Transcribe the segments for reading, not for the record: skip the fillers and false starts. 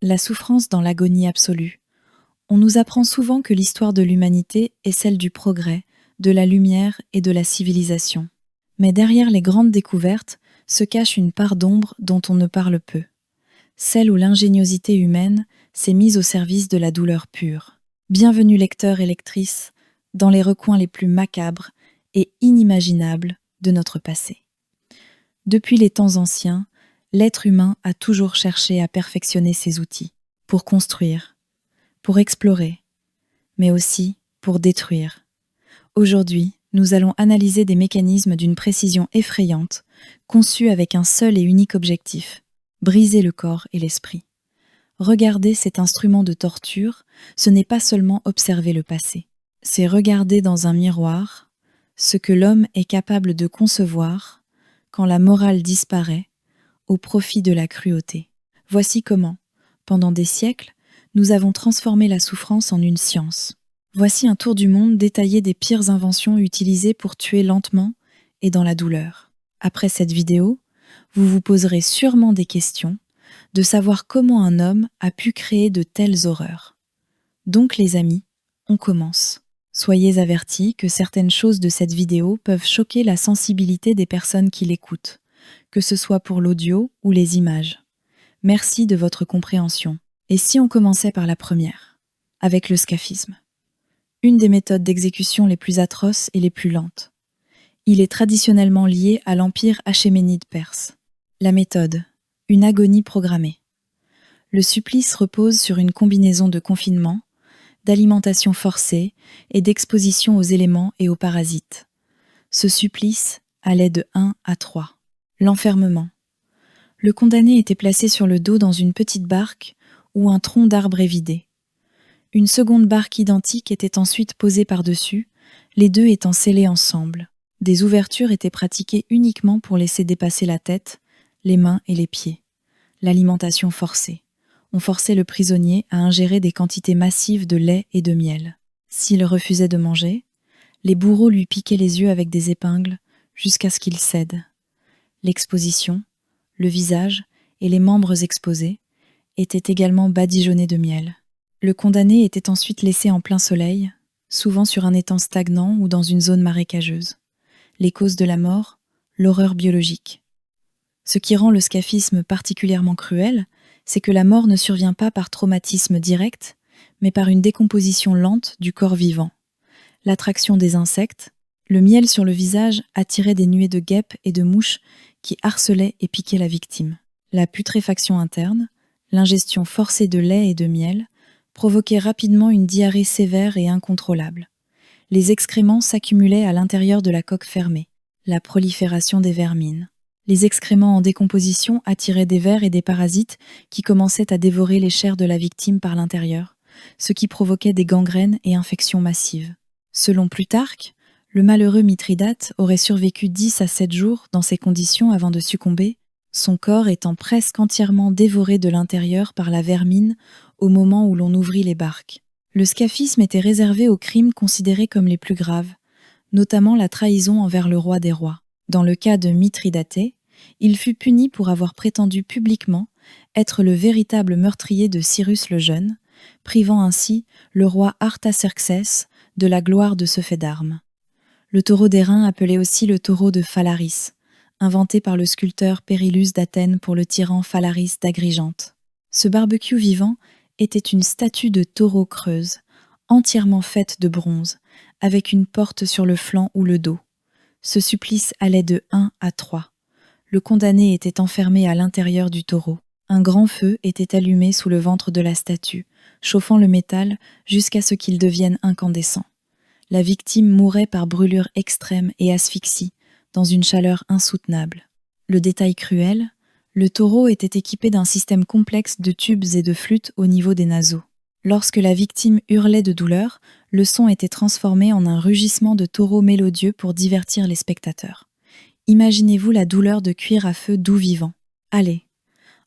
La souffrance dans l'agonie absolue. On nous apprend souvent que l'histoire de l'humanité est celle du progrès, de la lumière et de la civilisation. Mais derrière les grandes découvertes se cache une part d'ombre dont on ne parle peu. Celle où l'ingéniosité humaine s'est mise au service de la douleur pure. Bienvenue lecteurs et lectrices dans les recoins les plus macabres et inimaginables de notre passé. Depuis les temps anciens, l'être humain a toujours cherché à perfectionner ses outils, pour construire, pour explorer, mais aussi pour détruire. Aujourd'hui, nous allons analyser des mécanismes d'une précision effrayante, conçus avec un seul et unique objectif, briser le corps et l'esprit. Regarder cet instrument de torture, ce n'est pas seulement observer le passé, c'est regarder dans un miroir ce que l'homme est capable de concevoir quand la morale disparaît au profit de la cruauté. Voici comment, pendant des siècles, nous avons transformé la souffrance en une science. Voici un tour du monde détaillé des pires inventions utilisées pour tuer lentement et dans la douleur. Après cette vidéo, vous vous poserez sûrement des questions de savoir comment un homme a pu créer de telles horreurs. Donc les amis, on commence. Soyez avertis que certaines choses de cette vidéo peuvent choquer la sensibilité des personnes qui l'écoutent, que ce soit pour l'audio ou les images. Merci de votre compréhension. Et si on commençait par la première, avec le scaphisme, une des méthodes d'exécution les plus atroces et les plus lentes. Il est traditionnellement lié à l'empire achéménide perse. La méthode, une agonie programmée. Le supplice repose sur une combinaison de confinement, d'alimentation forcée et d'exposition aux éléments et aux parasites. Ce supplice allait de 1 à 3. L'enfermement. Le condamné était placé sur le dos dans une petite barque où un tronc d'arbre est vidé. Une seconde barque identique était ensuite posée par-dessus, les deux étant scellés ensemble. Des ouvertures étaient pratiquées uniquement pour laisser dépasser la tête, les mains et les pieds. L'alimentation forcée. On forçait le prisonnier à ingérer des quantités massives de lait et de miel. S'il refusait de manger, les bourreaux lui piquaient les yeux avec des épingles jusqu'à ce qu'il cède. L'exposition, le visage et les membres exposés étaient également badigeonnés de miel. Le condamné était ensuite laissé en plein soleil, souvent sur un étang stagnant ou dans une zone marécageuse. Les causes de la mort, l'horreur biologique. Ce qui rend le scaphisme particulièrement cruel, c'est que la mort ne survient pas par traumatisme direct, mais par une décomposition lente du corps vivant. L'attraction des insectes, le miel sur le visage attirait des nuées de guêpes et de mouches qui harcelaient et piquaient la victime. La putréfaction interne, l'ingestion forcée de lait et de miel, provoquait rapidement une diarrhée sévère et incontrôlable. Les excréments s'accumulaient à l'intérieur de la coque fermée, la prolifération des vermines. Les excréments en décomposition attiraient des vers et des parasites qui commençaient à dévorer les chairs de la victime par l'intérieur, ce qui provoquait des gangrènes et infections massives. Selon Plutarque, le malheureux Mithridate aurait survécu 10 à 7 jours dans ces conditions avant de succomber, son corps étant presque entièrement dévoré de l'intérieur par la vermine au moment où l'on ouvrit les barques. Le scaphisme était réservé aux crimes considérés comme les plus graves, notamment la trahison envers le roi des rois. Dans le cas de Mithridate, il fut puni pour avoir prétendu publiquement être le véritable meurtrier de Cyrus le Jeune, privant ainsi le roi Artaxerxès de la gloire de ce fait d'armes. Le taureau d'airain, appelé aussi le taureau de Phalaris, inventé par le sculpteur Périllus d'Athènes pour le tyran Phalaris d'Agrigente. Ce barbecue vivant était une statue de taureau creuse, entièrement faite de bronze, avec une porte sur le flanc ou le dos. Ce supplice allait de 1 à 3. Le condamné était enfermé à l'intérieur du taureau. Un grand feu était allumé sous le ventre de la statue, chauffant le métal jusqu'à ce qu'il devienne incandescent. La victime mourait par brûlure extrême et asphyxie, dans une chaleur insoutenable. Le détail cruel, le taureau était équipé d'un système complexe de tubes et de flûtes au niveau des naseaux. Lorsque la victime hurlait de douleur, le son était transformé en un rugissement de taureau mélodieux pour divertir les spectateurs. Imaginez-vous la douleur de cuire à feu doux vivant. Allez,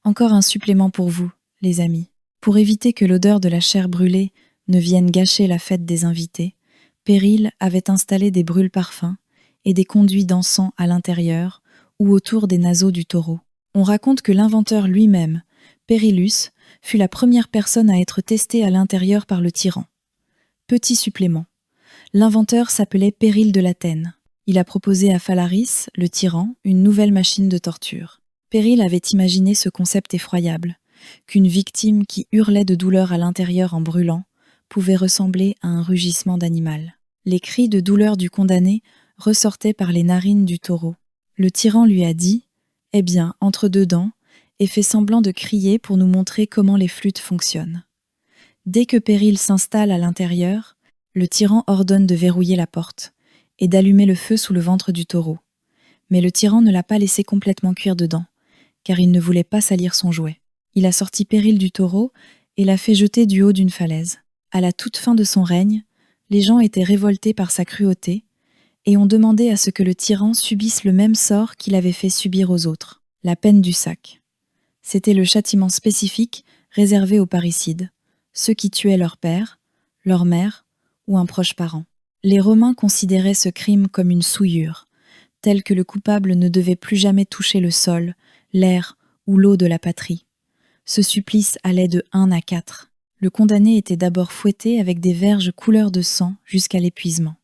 encore un supplément pour vous, les amis. Pour éviter que l'odeur de la chair brûlée ne vienne gâcher la fête des invités, Pérille avait installé des brûle-parfums et des conduits d'encens à l'intérieur ou autour des naseaux du taureau. On raconte que l'inventeur lui-même, Périllus, fut la première personne à être testée à l'intérieur par le tyran. Petit supplément. L'inventeur s'appelait Pérille de l'Athènes. Il a proposé à Phalaris, le tyran, une nouvelle machine de torture. Pérille avait imaginé ce concept effroyable, qu'une victime qui hurlait de douleur à l'intérieur en brûlant pouvait ressembler à un rugissement d'animal. Les cris de douleur du condamné ressortaient par les narines du taureau. Le tyran lui a dit « Eh bien, entre deux dents » et fait semblant de crier pour nous montrer comment les flûtes fonctionnent. Dès que Pérille s'installe à l'intérieur, le tyran ordonne de verrouiller la porte et d'allumer le feu sous le ventre du taureau. Mais le tyran ne l'a pas laissé complètement cuire dedans, car il ne voulait pas salir son jouet. Il a sorti Pérille du taureau et l'a fait jeter du haut d'une falaise. À la toute fin de son règne, les gens étaient révoltés par sa cruauté et ont demandé à ce que le tyran subisse le même sort qu'il avait fait subir aux autres, la peine du sac. C'était le châtiment spécifique réservé aux parricides, ceux qui tuaient leur père, leur mère ou un proche parent. Les Romains considéraient ce crime comme une souillure, tel que le coupable ne devait plus jamais toucher le sol, l'air ou l'eau de la patrie. Ce supplice allait de 1 à 4. Le condamné était d'abord fouetté avec des verges couleur de sang jusqu'à l'épuisement.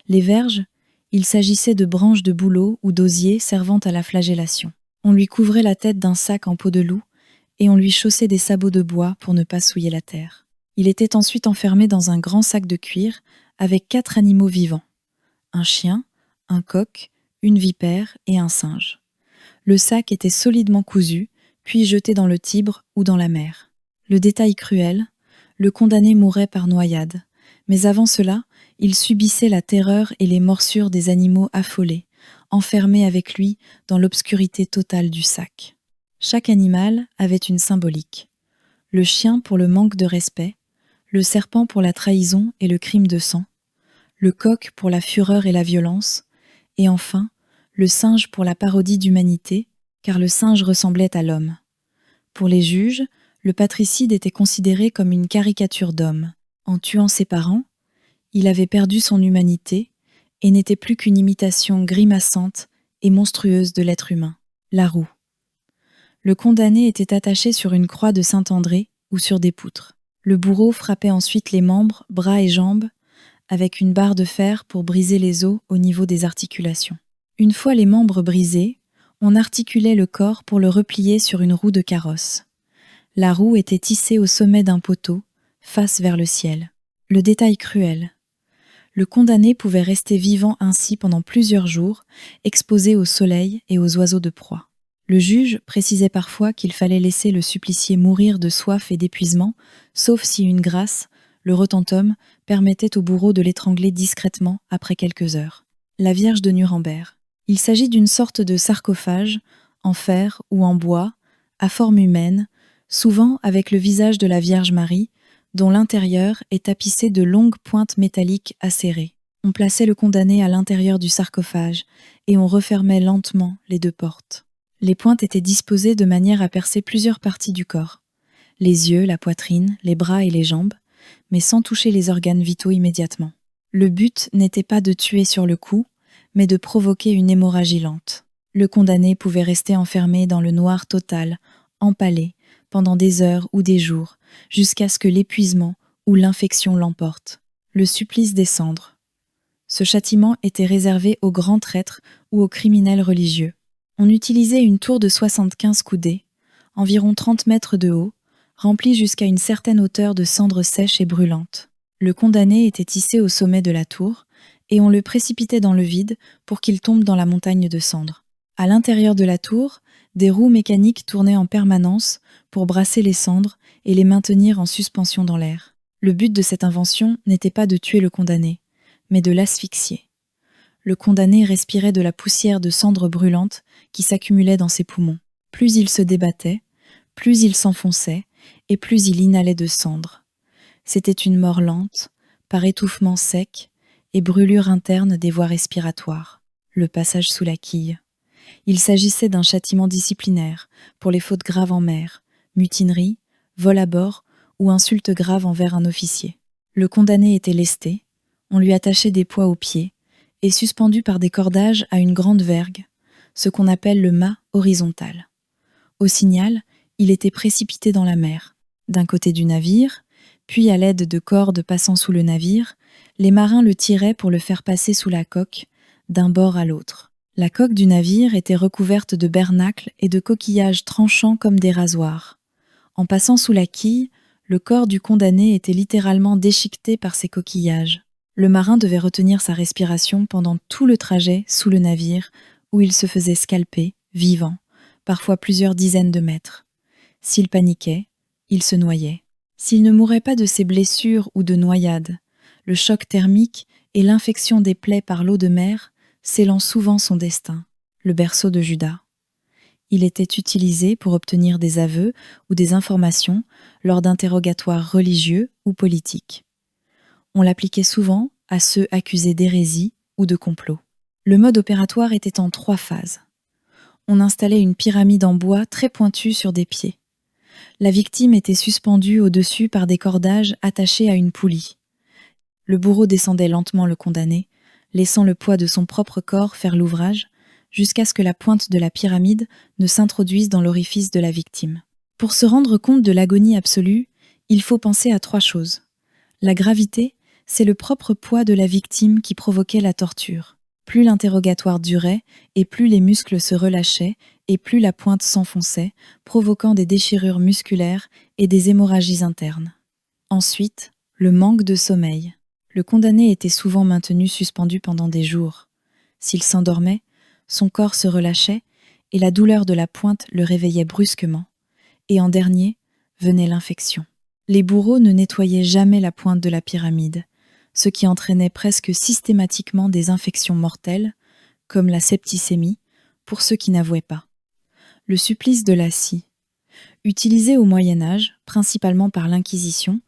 Les verges, il s'agissait de branches de bouleau ou d'osier servant à la flagellation. On lui couvrait la tête d'un sac en peau de loup et on lui chaussait des sabots de bois pour ne pas souiller la terre. Il était ensuite enfermé dans un grand sac de cuir avec 4 animaux vivants, un chien, un coq, une vipère et un singe. Le sac était solidement cousu, puis jeté dans le Tibre ou dans la mer. Le détail cruel, le condamné mourait par noyade, mais avant cela, il subissait la terreur et les morsures des animaux affolés, enfermés avec lui dans l'obscurité totale du sac. Chaque animal avait une symbolique. Le chien pour le manque de respect, le serpent pour la trahison et le crime de sang, le coq pour la fureur et la violence, et enfin, le singe pour la parodie d'humanité, car le singe ressemblait à l'homme. Pour les juges, le patricide était considéré comme une caricature d'homme. En tuant ses parents, il avait perdu son humanité et n'était plus qu'une imitation grimaçante et monstrueuse de l'être humain, la roue. Le condamné était attaché sur une croix de Saint-André ou sur des poutres. Le bourreau frappait ensuite les membres, bras et jambes avec une barre de fer pour briser les os au niveau des articulations. Une fois les membres brisés, on articulait le corps pour le replier sur une roue de carrosse. La roue était tissée au sommet d'un poteau, face vers le ciel. Le détail cruel. Le condamné pouvait rester vivant ainsi pendant plusieurs jours, exposé au soleil et aux oiseaux de proie. Le juge précisait parfois qu'il fallait laisser le supplicié mourir de soif et d'épuisement, sauf si une grâce, le retentum, permettait au bourreau de l'étrangler discrètement après quelques heures. La Vierge de Nuremberg. Il s'agit d'une sorte de sarcophage, en fer ou en bois, à forme humaine, souvent avec le visage de la Vierge Marie, dont l'intérieur est tapissé de longues pointes métalliques acérées. On plaçait le condamné à l'intérieur du sarcophage et on refermait lentement les 2 portes. Les pointes étaient disposées de manière à percer plusieurs parties du corps, les yeux, la poitrine, les bras et les jambes, mais sans toucher les organes vitaux immédiatement. Le but n'était pas de tuer sur le coup, mais de provoquer une hémorragie lente. Le condamné pouvait rester enfermé dans le noir total, empalé, pendant des heures ou des jours, jusqu'à ce que l'épuisement ou l'infection l'emporte. Le supplice des cendres. Ce châtiment était réservé aux grands traîtres ou aux criminels religieux. On utilisait une tour de 75 coudées, environ 30 mètres de haut, remplie jusqu'à une certaine hauteur de cendres sèches et brûlantes. Le condamné était hissé au sommet de la tour, et on le précipitait dans le vide pour qu'il tombe dans la montagne de cendres. À l'intérieur de la tour, des roues mécaniques tournaient en permanence pour brasser les cendres et les maintenir en suspension dans l'air. Le but de cette invention n'était pas de tuer le condamné, mais de l'asphyxier. Le condamné respirait de la poussière de cendres brûlantes qui s'accumulait dans ses poumons. Plus il se débattait, plus il s'enfonçait, et plus il inhalait de cendres. C'était une mort lente, par étouffement sec et brûlure interne des voies respiratoires, le passage sous la quille. Il s'agissait d'un châtiment disciplinaire pour les fautes graves en mer, mutinerie, vol à bord ou insulte grave envers un officier. Le condamné était lesté, on lui attachait des poids aux pieds et suspendu par des cordages à une grande vergue, ce qu'on appelle le mât horizontal. Au signal, Il était précipité dans la mer, d'un côté du navire, puis à l'aide de cordes passant sous le navire, les marins le tiraient pour le faire passer sous la coque, d'un bord à l'autre. La coque du navire était recouverte de bernacles et de coquillages tranchants comme des rasoirs. En passant sous la quille, le corps du condamné était littéralement déchiqueté par ces coquillages. Le marin devait retenir sa respiration pendant tout le trajet sous le navire, où il se faisait scalper, vivant, parfois plusieurs dizaines de mètres. S'il paniquait, il se noyait. S'il ne mourait pas de ses blessures ou de noyade, le choc thermique et l'infection des plaies par l'eau de mer scellant souvent son destin, le berceau de Judas. Il était utilisé pour obtenir des aveux ou des informations lors d'interrogatoires religieux ou politiques. On l'appliquait souvent à ceux accusés d'hérésie ou de complot. Le mode opératoire était en 3 phases. On installait une pyramide en bois très pointue sur des pieds. La victime était suspendue au-dessus par des cordages attachés à une poulie. Le bourreau descendait lentement le condamné, laissant le poids de son propre corps faire l'ouvrage, jusqu'à ce que la pointe de la pyramide ne s'introduise dans l'orifice de la victime. Pour se rendre compte de l'agonie absolue, il faut penser à 3 choses. La gravité, c'est le propre poids de la victime qui provoquait la torture. Plus l'interrogatoire durait, et plus les muscles se relâchaient, et plus la pointe s'enfonçait, provoquant des déchirures musculaires et des hémorragies internes. Ensuite, le manque de sommeil. Le condamné était souvent maintenu suspendu pendant des jours. S'il s'endormait, son corps se relâchait et la douleur de la pointe le réveillait brusquement. Et en dernier, venait l'infection. Les bourreaux ne nettoyaient jamais la pointe de la pyramide, ce qui entraînait presque systématiquement des infections mortelles, comme la septicémie, pour ceux qui n'avouaient pas. Le supplice de la scie. Utilisé au Moyen Âge, principalement par l'Inquisition,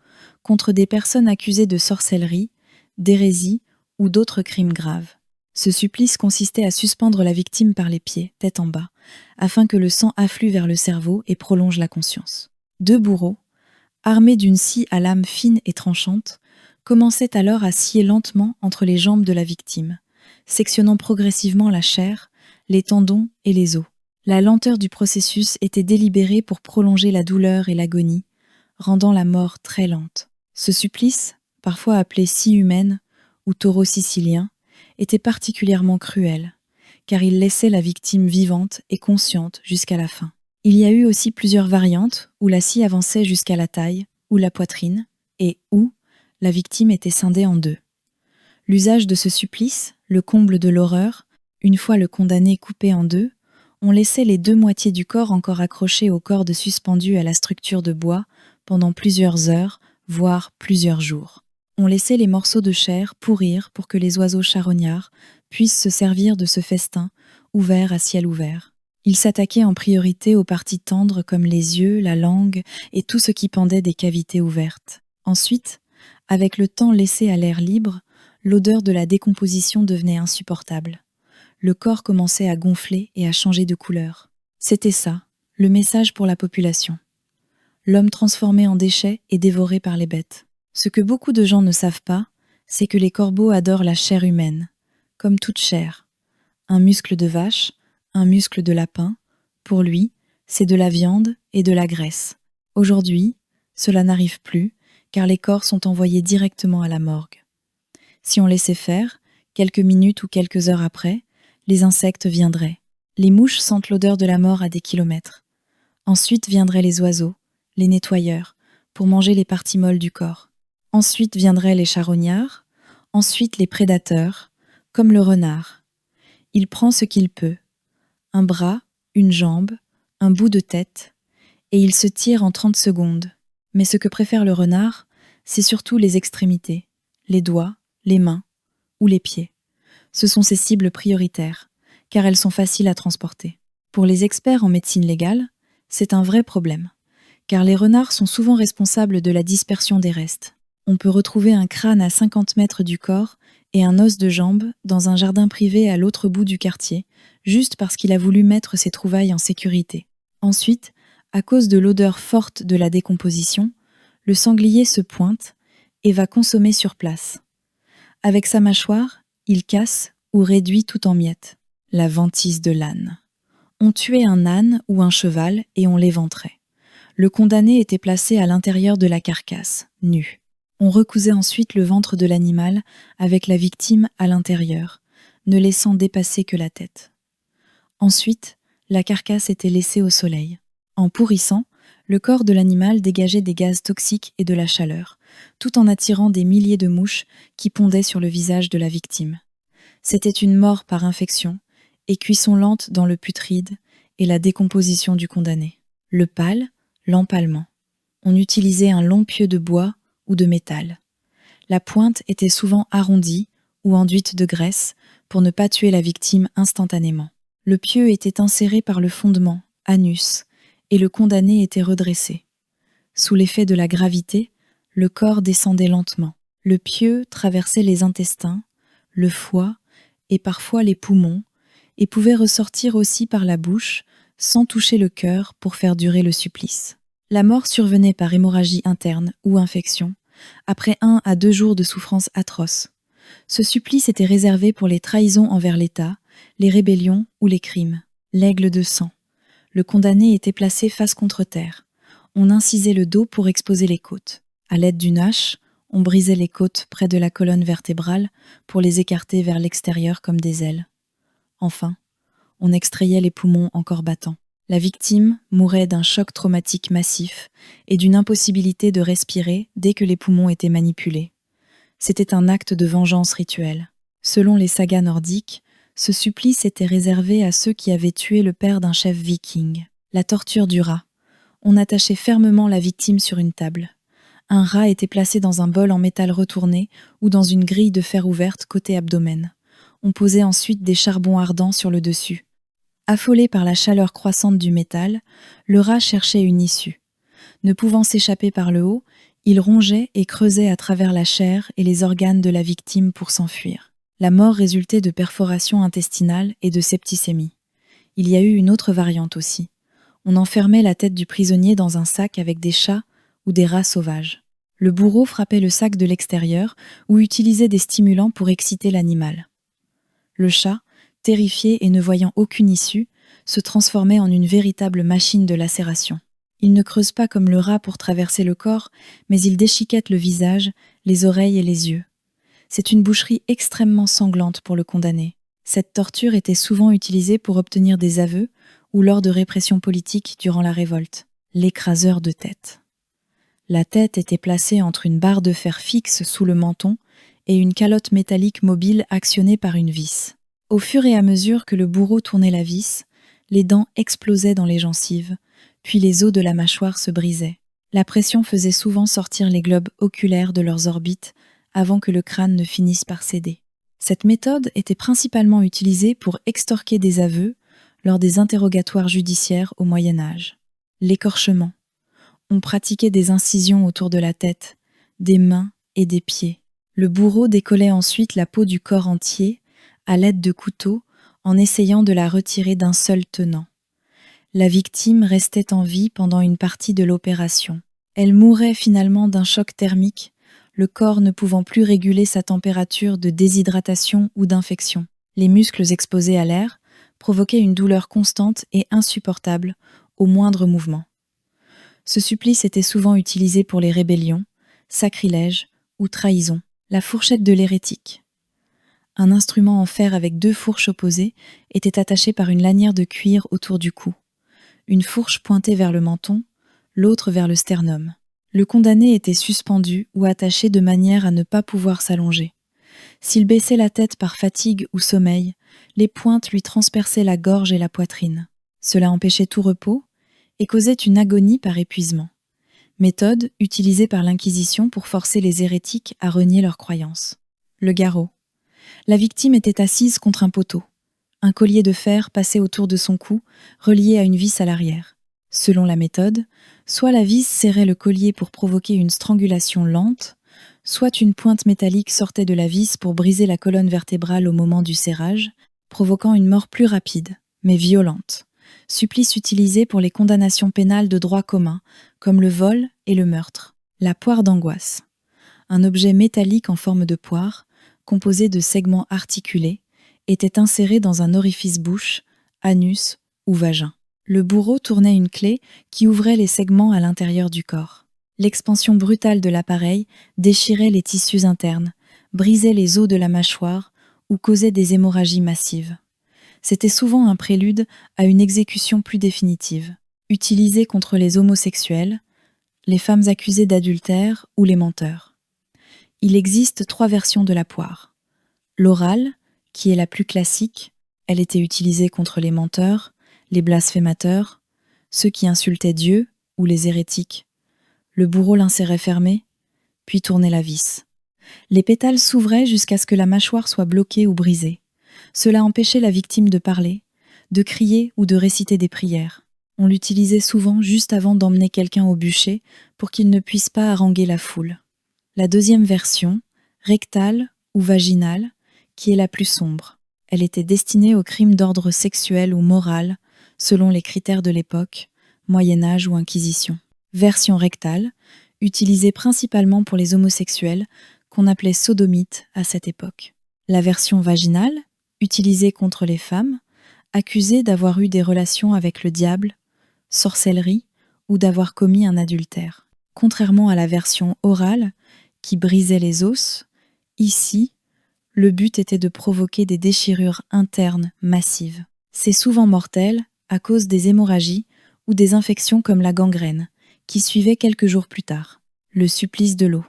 contre des personnes accusées de sorcellerie, d'hérésie ou d'autres crimes graves. Ce supplice consistait à suspendre la victime par les pieds, tête en bas, afin que le sang afflue vers le cerveau et prolonge la conscience. 2 bourreaux, armés d'une scie à lame fine et tranchante, commençaient alors à scier lentement entre les jambes de la victime, sectionnant progressivement la chair, les tendons et les os. La lenteur du processus était délibérée pour prolonger la douleur et l'agonie, rendant la mort très lente. Ce supplice, parfois appelé scie humaine ou taureau sicilien, était particulièrement cruel, car il laissait la victime vivante et consciente jusqu'à la fin. Il y a eu aussi plusieurs variantes où la scie avançait jusqu'à la taille ou la poitrine et où la victime était scindée en 2. L'usage de ce supplice, le comble de l'horreur, une fois le condamné coupé en 2, on laissait les 2 moitiés du corps encore accrochées aux cordes suspendues à la structure de bois pendant plusieurs heures, voire plusieurs jours. On laissait les morceaux de chair pourrir pour que les oiseaux charognards puissent se servir de ce festin, ouvert à ciel ouvert. Ils s'attaquaient en priorité aux parties tendres comme les yeux, la langue et tout ce qui pendait des cavités ouvertes. Ensuite, avec le temps laissé à l'air libre, l'odeur de la décomposition devenait insupportable. Le corps commençait à gonfler et à changer de couleur. C'était ça, le message pour la population. L'homme transformé en déchet et dévoré par les bêtes. Ce que beaucoup de gens ne savent pas, c'est que les corbeaux adorent la chair humaine, comme toute chair. Un muscle de vache, un muscle de lapin, pour lui, c'est de la viande et de la graisse. Aujourd'hui, cela n'arrive plus, car les corps sont envoyés directement à la morgue. Si on laissait faire, quelques minutes ou quelques heures après, les insectes viendraient. Les mouches sentent l'odeur de la mort à des kilomètres. Ensuite viendraient les oiseaux, les nettoyeurs, pour manger les parties molles du corps. Ensuite viendraient les charognards, ensuite les prédateurs, comme le renard. Il prend ce qu'il peut, un bras, une jambe, un bout de tête, et il se tire en 30 secondes. Mais ce que préfère le renard, c'est surtout les extrémités, les doigts, les mains ou les pieds. Ce sont ses cibles prioritaires, car elles sont faciles à transporter. Pour les experts en médecine légale, c'est un vrai problème, car les renards sont souvent responsables de la dispersion des restes. On peut retrouver un crâne à 50 mètres du corps et un os de jambe dans un jardin privé à l'autre bout du quartier, juste parce qu'il a voulu mettre ses trouvailles en sécurité. Ensuite, à cause de l'odeur forte de la décomposition, le sanglier se pointe et va consommer sur place. Avec sa mâchoire, il casse ou réduit tout en miettes. La vantise de l'âne. On tuait un âne ou un cheval et on l'éventrait. Le condamné était placé à l'intérieur de la carcasse, nu. On recousait ensuite le ventre de l'animal avec la victime à l'intérieur, ne laissant dépasser que la tête. Ensuite, la carcasse était laissée au soleil. En pourrissant, le corps de l'animal dégageait des gaz toxiques et de la chaleur, tout en attirant des milliers de mouches qui pondaient sur le visage de la victime. C'était une mort par infection, et cuisson lente dans le putride et la décomposition du condamné. Le pal, l'empalement. On utilisait un long pieu de bois ou de métal. La pointe était souvent arrondie ou enduite de graisse pour ne pas tuer la victime instantanément. Le pieu était inséré par le fondement, anus, et le condamné était redressé. Sous l'effet de la gravité, le corps descendait lentement. Le pieu traversait les intestins, le foie et parfois les poumons, et pouvait ressortir aussi par la bouche, sans toucher le cœur pour faire durer le supplice. La mort survenait par hémorragie interne ou infection, après 1 à 2 jours de souffrance atroce. Ce supplice était réservé pour les trahisons envers l'État, les rébellions ou les crimes. L'aigle de sang. Le condamné était placé face contre terre. On incisait le dos pour exposer les côtes. À l'aide d'une hache, on brisait les côtes près de la colonne vertébrale pour les écarter vers l'extérieur comme des ailes. Enfin, on extrayait les poumons encore battants. La victime mourait d'un choc traumatique massif et d'une impossibilité de respirer dès que les poumons étaient manipulés. C'était un acte de vengeance rituelle. Selon les sagas nordiques, ce supplice était réservé à ceux qui avaient tué le père d'un chef viking. La torture du rat. On attachait fermement la victime sur une table. Un rat était placé dans un bol en métal retourné ou dans une grille de fer ouverte côté abdomen. On posait ensuite des charbons ardents sur le dessus. Affolé par la chaleur croissante du métal, le rat cherchait une issue. Ne pouvant s'échapper par le haut, il rongeait et creusait à travers la chair et les organes de la victime pour s'enfuir. La mort résultait de perforations intestinales et de septicémie. Il y a eu une autre variante aussi. On enfermait la tête du prisonnier dans un sac avec des chats ou des rats sauvages. Le bourreau frappait le sac de l'extérieur ou utilisait des stimulants pour exciter l'animal. Le chat, terrifié et ne voyant aucune issue, se transformait en une véritable machine de lacération. Il ne creuse pas comme le rat pour traverser le corps, mais il déchiquette le visage, les oreilles et les yeux. C'est une boucherie extrêmement sanglante pour le condamné. Cette torture était souvent utilisée pour obtenir des aveux ou lors de répression politique durant la révolte. L'écraseur de tête. La tête était placée entre une barre de fer fixe sous le menton et une calotte métallique mobile actionnée par une vis. Au fur et à mesure que le bourreau tournait la vis, les dents explosaient dans les gencives, puis les os de la mâchoire se brisaient. La pression faisait souvent sortir les globes oculaires de leurs orbites avant que le crâne ne finisse par céder. Cette méthode était principalement utilisée pour extorquer des aveux lors des interrogatoires judiciaires au Moyen Âge. L'écorchement. On pratiquait des incisions autour de la tête, des mains et des pieds. Le bourreau décollait ensuite la peau du corps entier à l'aide de couteaux en essayant de la retirer d'un seul tenant. La victime restait en vie pendant une partie de l'opération. Elle mourait finalement d'un choc thermique, le corps ne pouvant plus réguler sa température de déshydratation ou d'infection. Les muscles exposés à l'air provoquaient une douleur constante et insupportable au moindre mouvement. Ce supplice était souvent utilisé pour les rébellions, sacrilèges ou trahisons. La fourchette de l'hérétique. Un instrument en fer avec 2 fourches opposées était attaché par une lanière de cuir autour du cou. Une fourche pointait vers le menton, l'autre vers le sternum. Le condamné était suspendu ou attaché de manière à ne pas pouvoir s'allonger. S'il baissait la tête par fatigue ou sommeil, les pointes lui transperçaient la gorge et la poitrine. Cela empêchait tout repos et causait une agonie par épuisement. Méthode utilisée par l'Inquisition pour forcer les hérétiques à renier leurs croyances. Le garrot. La victime était assise contre un poteau. Un collier de fer passait autour de son cou, relié à une vis à l'arrière. Selon la méthode, soit la vis serrait le collier pour provoquer une strangulation lente, soit une pointe métallique sortait de la vis pour briser la colonne vertébrale au moment du serrage, provoquant une mort plus rapide, mais violente. Supplice utilisé pour les condamnations pénales de droit commun, comme le vol et le meurtre. La poire d'angoisse. Un objet métallique en forme de poire, composé de segments articulés, était inséré dans un orifice bouche, anus ou vagin. Le bourreau tournait une clé qui ouvrait les segments à l'intérieur du corps. L'expansion brutale de l'appareil déchirait les tissus internes, brisait les os de la mâchoire ou causait des hémorragies massives. C'était souvent un prélude à une exécution plus définitive, utilisée contre les homosexuels, les femmes accusées d'adultère ou les menteurs. Il existe 3 versions de la poire. L'orale, qui est la plus classique, elle était utilisée contre les menteurs, les blasphémateurs, ceux qui insultaient Dieu ou les hérétiques. Le bourreau l'insérait fermé, puis tournait la vis. Les pétales s'ouvraient jusqu'à ce que la mâchoire soit bloquée ou brisée. Cela empêchait la victime de parler, de crier ou de réciter des prières. On l'utilisait souvent juste avant d'emmener quelqu'un au bûcher pour qu'il ne puisse pas haranguer la foule. La deuxième version, rectale ou vaginale, qui est la plus sombre. Elle était destinée aux crimes d'ordre sexuel ou moral, selon les critères de l'époque, Moyen-Âge ou Inquisition. Version rectale, utilisée principalement pour les homosexuels, qu'on appelait sodomites à cette époque. La version vaginale, utilisée contre les femmes, accusées d'avoir eu des relations avec le diable, sorcellerie ou d'avoir commis un adultère. Contrairement à la version orale, qui brisait les os, ici, le but était de provoquer des déchirures internes massives. C'est souvent mortel à cause des hémorragies ou des infections comme la gangrène, qui suivaient quelques jours plus tard. Le supplice de l'eau.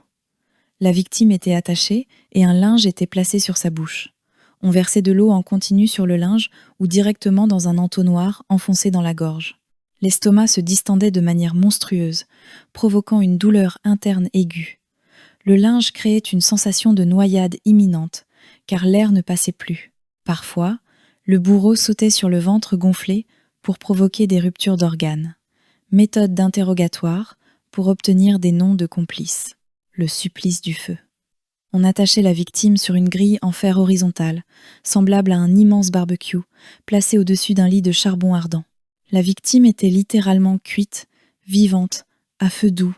La victime était attachée et un linge était placé sur sa bouche. On versait de l'eau en continu sur le linge ou directement dans un entonnoir enfoncé dans la gorge. L'estomac se distendait de manière monstrueuse, provoquant une douleur interne aiguë. Le linge créait une sensation de noyade imminente, car l'air ne passait plus. Parfois, le bourreau sautait sur le ventre gonflé pour provoquer des ruptures d'organes. Méthode d'interrogatoire pour obtenir des noms de complices. Le supplice du feu. On attachait la victime sur une grille en fer horizontal, semblable à un immense barbecue, placé au-dessus d'un lit de charbon ardent. La victime était littéralement cuite, vivante, à feu doux.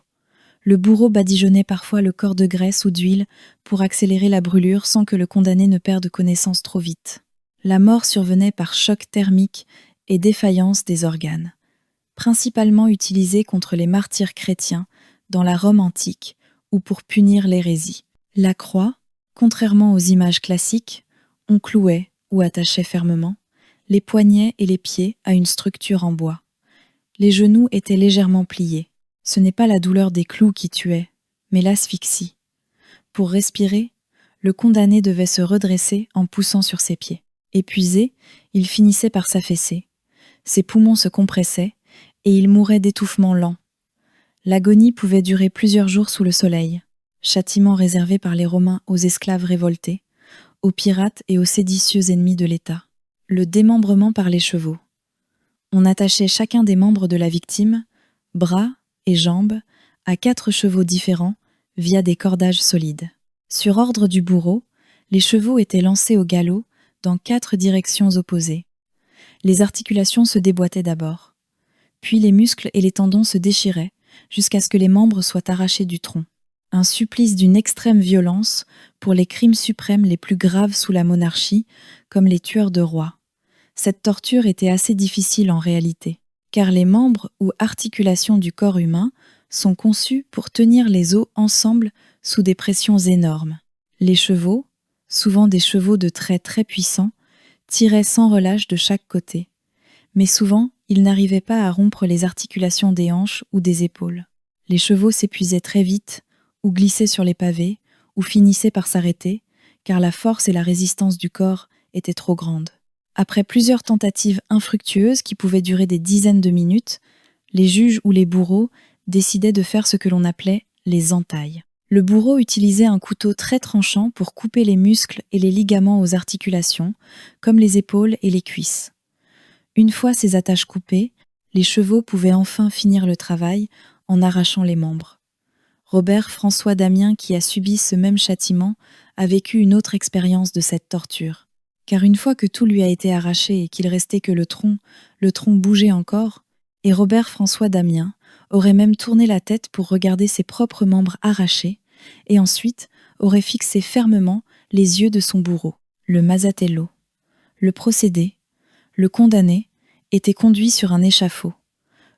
Le bourreau badigeonnait parfois le corps de graisse ou d'huile pour accélérer la brûlure sans que le condamné ne perde connaissance trop vite. La mort survenait par choc thermique et défaillance des organes. Principalement utilisée contre les martyrs chrétiens dans la Rome antique ou pour punir l'hérésie. La croix, contrairement aux images classiques, on clouait ou attachait fermement les poignets et les pieds à une structure en bois. Les genoux étaient légèrement pliés. Ce n'est pas la douleur des clous qui tuait, mais l'asphyxie. Pour respirer, le condamné devait se redresser en poussant sur ses pieds. Épuisé, il finissait par s'affaisser. Ses poumons se compressaient et il mourait d'étouffement lent. L'agonie pouvait durer plusieurs jours sous le soleil, châtiment réservé par les Romains aux esclaves révoltés, aux pirates et aux séditieux ennemis de l'État. Le démembrement par les chevaux. On attachait chacun des membres de la victime, bras et jambes, à 4 chevaux différents via des cordages solides. Sur ordre du bourreau, les chevaux étaient lancés au galop dans 4 directions opposées. Les articulations se déboîtaient d'abord. Puis les muscles et les tendons se déchiraient jusqu'à ce que les membres soient arrachés du tronc. Un supplice d'une extrême violence pour les crimes suprêmes les plus graves sous la monarchie, comme les tueurs de rois. Cette torture était assez difficile en réalité, car les membres ou articulations du corps humain sont conçus pour tenir les os ensemble sous des pressions énormes. Les chevaux, souvent des chevaux de traits très puissants, tiraient sans relâche de chaque côté, mais souvent ils n'arrivaient pas à rompre les articulations des hanches ou des épaules. Les chevaux s'épuisaient très vite, ou glissaient sur les pavés, ou finissaient par s'arrêter, car la force et la résistance du corps étaient trop grandes. Après plusieurs tentatives infructueuses qui pouvaient durer des dizaines de minutes, les juges ou les bourreaux décidaient de faire ce que l'on appelait les entailles. Le bourreau utilisait un couteau très tranchant pour couper les muscles et les ligaments aux articulations, comme les épaules et les cuisses. Une fois ces attaches coupées, les chevaux pouvaient enfin finir le travail en arrachant les membres. Robert François Damien, qui a subi ce même châtiment, a vécu une autre expérience de cette torture. Car une fois que tout lui a été arraché et qu'il restait que le tronc bougeait encore, et Robert François Damien aurait même tourné la tête pour regarder ses propres membres arrachés, et ensuite aurait fixé fermement les yeux de son bourreau. Le Masatello, le procédé, le condamné était conduit sur un échafaud.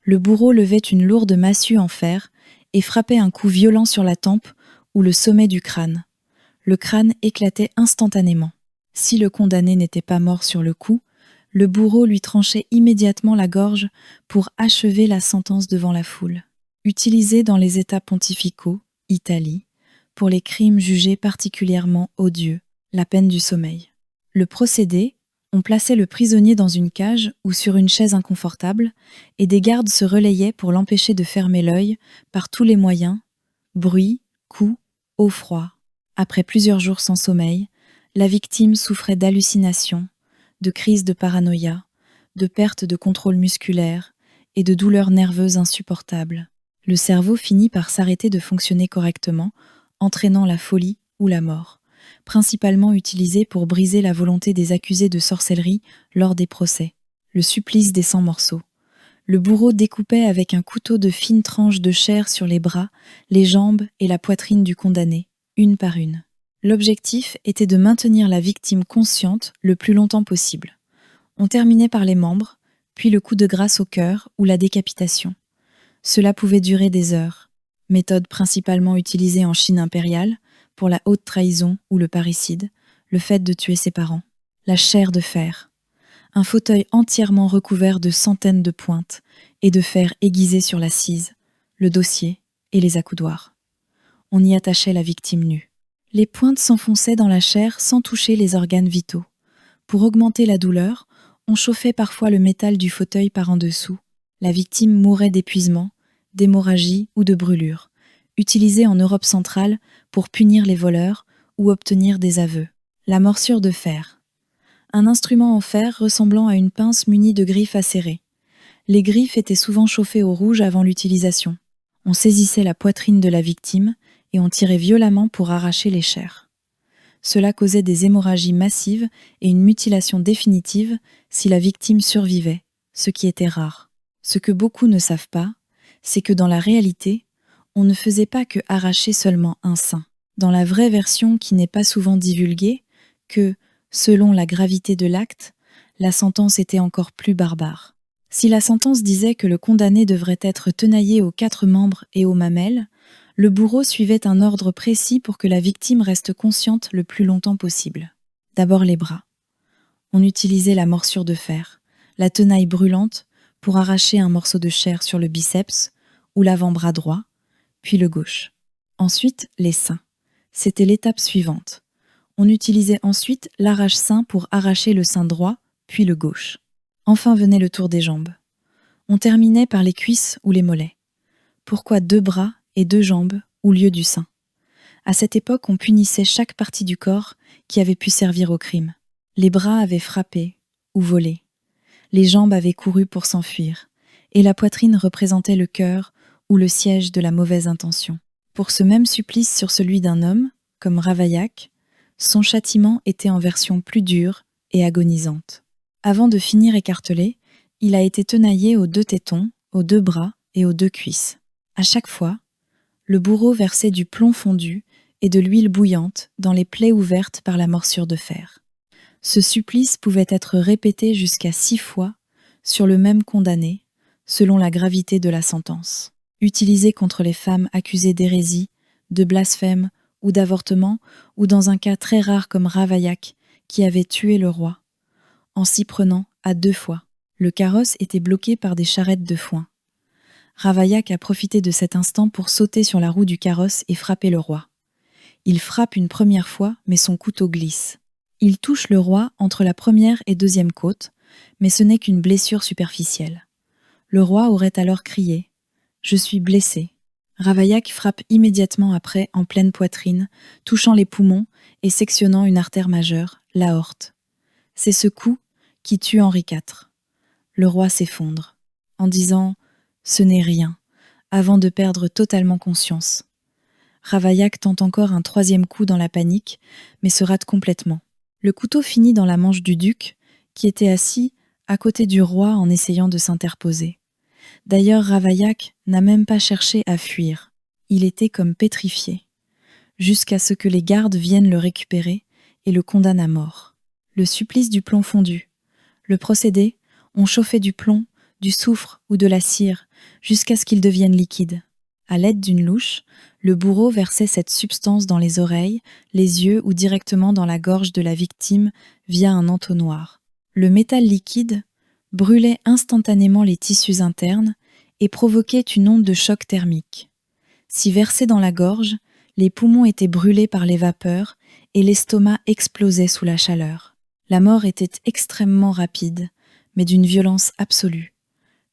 Le bourreau levait une lourde massue en fer et frappait un coup violent sur la tempe ou le sommet du crâne. Le crâne éclatait instantanément. Si le condamné n'était pas mort sur le coup, le bourreau lui tranchait immédiatement la gorge pour achever la sentence devant la foule. Utilisé dans les États pontificaux, Italie, pour les crimes jugés particulièrement odieux, la peine du sommeil. Le procédé, on plaçait le prisonnier dans une cage ou sur une chaise inconfortable, et des gardes se relayaient pour l'empêcher de fermer l'œil par tous les moyens, bruit, coups, eau froid. Après plusieurs jours sans sommeil, la victime souffrait d'hallucinations, de crises de paranoïa, de perte de contrôle musculaire et de douleurs nerveuses insupportables. Le cerveau finit par s'arrêter de fonctionner correctement, entraînant la folie ou la mort, principalement utilisée pour briser la volonté des accusés de sorcellerie lors des procès. Le supplice des 100 morceaux. Le bourreau découpait avec un couteau de fines tranches de chair sur les bras, les jambes et la poitrine du condamné, une par une. L'objectif était de maintenir la victime consciente le plus longtemps possible. On terminait par les membres, puis le coup de grâce au cœur ou la décapitation. Cela pouvait durer des heures. Méthode principalement utilisée en Chine impériale, pour la haute trahison ou le parricide, le fait de tuer ses parents. La chair de fer. Un fauteuil entièrement recouvert de centaines de pointes et de fer aiguisé sur l'assise, le dossier et les accoudoirs. On y attachait la victime nue. Les pointes s'enfonçaient dans la chair sans toucher les organes vitaux. Pour augmenter la douleur, on chauffait parfois le métal du fauteuil par en dessous. La victime mourait d'épuisement, d'hémorragie ou de brûlure, utilisée en Europe centrale pour punir les voleurs ou obtenir des aveux. La morsure de fer. Un instrument en fer ressemblant à une pince munie de griffes acérées. Les griffes étaient souvent chauffées au rouge avant l'utilisation. On saisissait la poitrine de la victime et on tirait violemment pour arracher les chairs. Cela causait des hémorragies massives et une mutilation définitive si la victime survivait, ce qui était rare. Ce que beaucoup ne savent pas, c'est que dans la réalité, on ne faisait pas que arracher seulement un sein. Dans la vraie version qui n'est pas souvent divulguée, que, selon la gravité de l'acte, la sentence était encore plus barbare. Si la sentence disait que le condamné devrait être tenaillé aux 4 membres et aux mamelles, le bourreau suivait un ordre précis pour que la victime reste consciente le plus longtemps possible. D'abord les bras. On utilisait la morsure de fer, la tenaille brûlante, pour arracher un morceau de chair sur le biceps ou l'avant-bras droit, puis le gauche. Ensuite, les seins. C'était l'étape suivante. On utilisait ensuite l'arrache-sein pour arracher le sein droit, puis le gauche. Enfin venait le tour des jambes. On terminait par les cuisses ou les mollets. Pourquoi 2 bras et 2 jambes au lieu du sein? À cette époque, on punissait chaque partie du corps qui avait pu servir au crime. Les bras avaient frappé ou volé. Les jambes avaient couru pour s'enfuir, et la poitrine représentait le cœur ou le siège de la mauvaise intention. Pour ce même supplice sur celui d'un homme, comme Ravaillac, son châtiment était en version plus dure et agonisante. Avant de finir écartelé, il a été tenaillé aux 2 tétons, aux 2 bras et aux 2 cuisses. À chaque fois, le bourreau versait du plomb fondu et de l'huile bouillante dans les plaies ouvertes par la morsure de fer. Ce supplice pouvait être répété jusqu'à 6 fois sur le même condamné, selon la gravité de la sentence. Utilisé contre les femmes accusées d'hérésie, de blasphème ou d'avortement, ou dans un cas très rare comme Ravaillac, qui avait tué le roi, en s'y prenant à 2 fois. Le carrosse était bloqué par des charrettes de foin. Ravaillac a profité de cet instant pour sauter sur la roue du carrosse et frapper le roi. Il frappe une première fois, mais son couteau glisse. Il touche le roi entre la première et deuxième côte, mais ce n'est qu'une blessure superficielle. Le roi aurait alors crié « Je suis blessé ». Ravaillac frappe immédiatement après en pleine poitrine, touchant les poumons et sectionnant une artère majeure, l'aorte. C'est ce coup qui tue Henri IV. Le roi s'effondre, en disant « Ce n'est rien », avant de perdre totalement conscience. Ravaillac tente encore un 3e coup dans la panique, mais se rate complètement. Le couteau finit dans la manche du duc, qui était assis à côté du roi en essayant de s'interposer. D'ailleurs, Ravaillac n'a même pas cherché à fuir. Il était comme pétrifié, jusqu'à ce que les gardes viennent le récupérer et le condamnent à mort. Le supplice du plomb fondu. Le procédé, On chauffait du plomb, du soufre ou de la cire jusqu'à ce qu'ils deviennent liquides. À l'aide d'une louche, le bourreau versait cette substance dans les oreilles, les yeux ou directement dans la gorge de la victime via un entonnoir. Le métal liquide brûlait instantanément les tissus internes et provoquait une onde de choc thermique. Si versé dans la gorge, les poumons étaient brûlés par les vapeurs et l'estomac explosait sous la chaleur. La mort était extrêmement rapide, mais d'une violence absolue.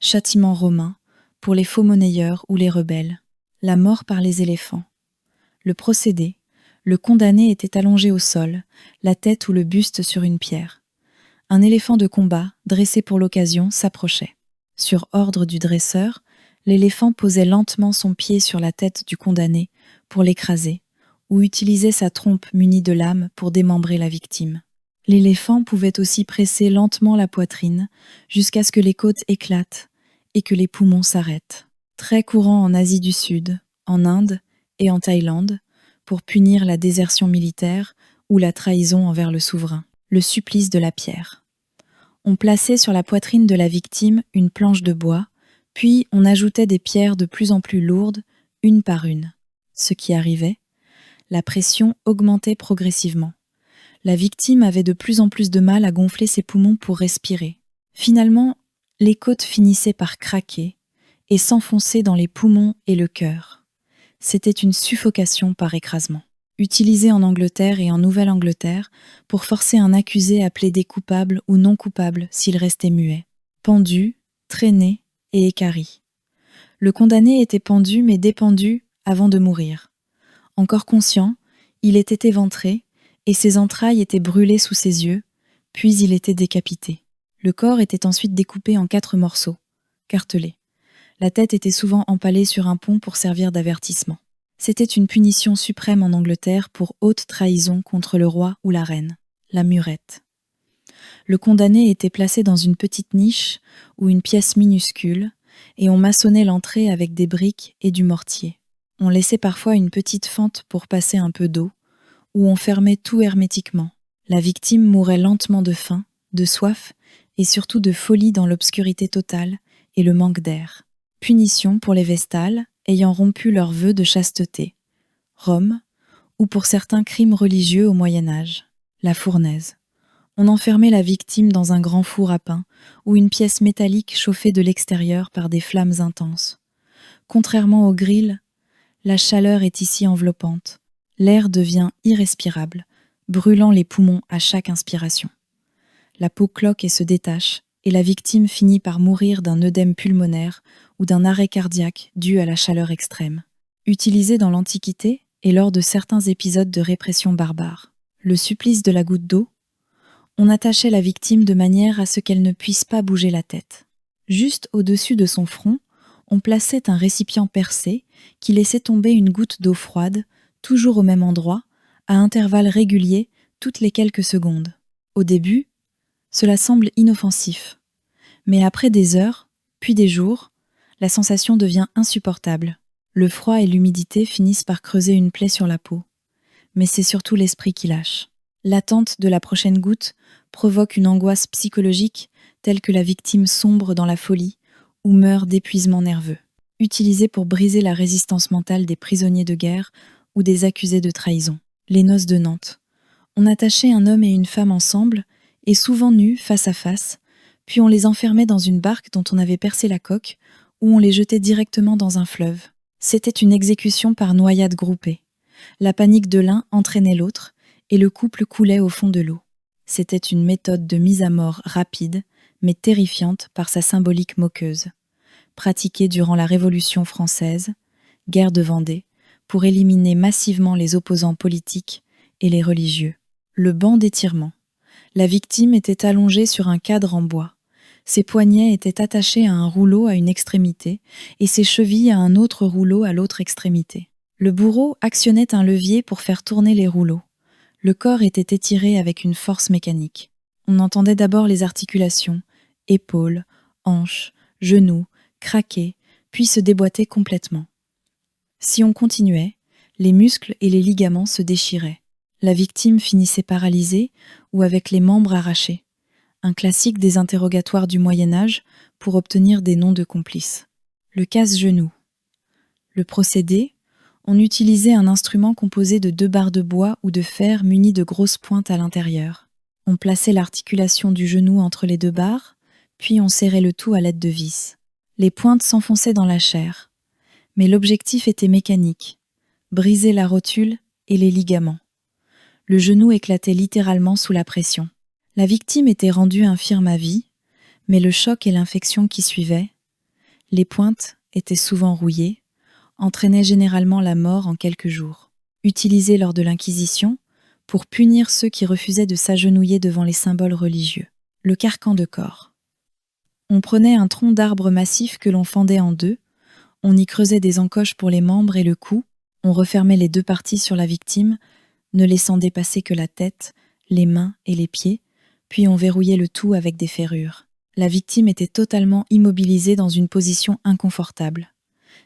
Châtiment romain pour les faux-monnayeurs ou les rebelles. La mort par les éléphants. Le procédé, le condamné était allongé au sol, la tête ou le buste sur une pierre. Un éléphant de combat, dressé pour l'occasion, s'approchait. Sur ordre du dresseur, l'éléphant posait lentement son pied sur la tête du condamné pour l'écraser, ou utilisait sa trompe munie de lames pour démembrer la victime. L'éléphant pouvait aussi presser lentement la poitrine jusqu'à ce que les côtes éclatent et que les poumons s'arrêtent. Très courant en Asie du Sud, en Inde et en Thaïlande, pour punir la désertion militaire ou la trahison envers le souverain. Le supplice de la pierre. On plaçait sur la poitrine de la victime une planche de bois, puis on ajoutait des pierres de plus en plus lourdes, une par une. Ce qui arrivait, la pression augmentait progressivement. La victime avait de plus en plus de mal à gonfler ses poumons pour respirer. Finalement, les côtes finissaient par craquer et s'enfoncer dans les poumons et le cœur. C'était une suffocation par écrasement. Utilisée en Angleterre et en Nouvelle-Angleterre pour forcer un accusé à plaider coupable ou non coupable s'il restait muet. Pendu, traîné et équarri. Le condamné était pendu mais dépendu avant de mourir. Encore conscient, il était éventré et ses entrailles étaient brûlées sous ses yeux, puis il était décapité. Le corps était ensuite découpé en 4 morceaux, cartelés. La tête était souvent empalée sur un pont pour servir d'avertissement. C'était une punition suprême en Angleterre pour haute trahison contre le roi ou la reine, la murette. Le condamné était placé dans une petite niche ou une pièce minuscule, et on maçonnait l'entrée avec des briques et du mortier. On laissait parfois une petite fente pour passer un peu d'eau, où on fermait tout hermétiquement. La victime mourait lentement de faim, de soif, et surtout de folie dans l'obscurité totale et le manque d'air. Punition pour les vestales, ayant rompu leurs vœux de chasteté. Rome, ou pour certains crimes religieux au Moyen-Âge. La fournaise. On enfermait la victime dans un grand four à pain, ou une pièce métallique chauffée de l'extérieur par des flammes intenses. Contrairement au grill, la chaleur est ici enveloppante. L'air devient irrespirable, brûlant les poumons à chaque inspiration. La peau cloque et se détache, et la victime finit par mourir d'un œdème pulmonaire ou d'un arrêt cardiaque dû à la chaleur extrême. Utilisé dans l'Antiquité et lors de certains épisodes de répression barbare. Le supplice de la goutte d'eau, on attachait la victime de manière à ce qu'elle ne puisse pas bouger la tête. Juste au-dessus de son front, on plaçait un récipient percé qui laissait tomber une goutte d'eau froide, toujours au même endroit, à intervalles réguliers, toutes les quelques secondes. Au début, cela semble inoffensif. Mais après des heures, puis des jours, la sensation devient insupportable. Le froid et l'humidité finissent par creuser une plaie sur la peau. Mais c'est surtout l'esprit qui lâche. L'attente de la prochaine goutte provoque une angoisse psychologique telle que la victime sombre dans la folie ou meurt d'épuisement nerveux. Utilisé pour briser la résistance mentale des prisonniers de guerre ou des accusés de trahison. Les noces de Nantes. On attachait un homme et une femme ensemble, et souvent nus, face à face, puis on les enfermait dans une barque dont on avait percé la coque, ou on les jetait directement dans un fleuve. C'était une exécution par noyade groupée. La panique de l'un entraînait l'autre, et le couple coulait au fond de l'eau. C'était une méthode de mise à mort rapide, mais terrifiante par sa symbolique moqueuse. Pratiquée durant la Révolution française, guerre de Vendée, pour éliminer massivement les opposants politiques et les religieux. Le banc d'étirement. La victime était allongée sur un cadre en bois. Ses poignets étaient attachés à un rouleau à une extrémité et ses chevilles à un autre rouleau à l'autre extrémité. Le bourreau actionnait un levier pour faire tourner les rouleaux. Le corps était étiré avec une force mécanique. On entendait d'abord les articulations, épaules, hanches, genoux, craquer, puis se déboîter complètement. Si on continuait, les muscles et les ligaments se déchiraient. La victime finissait paralysée ou avec les membres arrachés. un classique des interrogatoires du Moyen Âge pour obtenir des noms de complices. Le casse-genou. Le procédé, on utilisait un instrument composé de 2 barres de bois ou de fer munies de grosses pointes à l'intérieur. On plaçait l'articulation du genou entre les 2 barres, puis on serrait le tout à l'aide de vis. Les pointes s'enfonçaient dans la chair, mais l'objectif était mécanique, briser la rotule et les ligaments. Le genou éclatait littéralement sous la pression. La victime était rendue infirme à vie, mais le choc et l'infection qui suivaient, les pointes étaient souvent rouillées, entraînaient généralement la mort en quelques jours. Utilisé lors de l'Inquisition pour punir ceux qui refusaient de s'agenouiller devant les symboles religieux. Le carcan de corps. On prenait un tronc d'arbre massif que l'on fendait en 2, on y creusait des encoches pour les membres et le cou, on refermait les 2 parties sur la victime, ne laissant dépasser que la tête, les mains et les pieds, puis on verrouillait le tout avec des ferrures. La victime était totalement immobilisée dans une position inconfortable.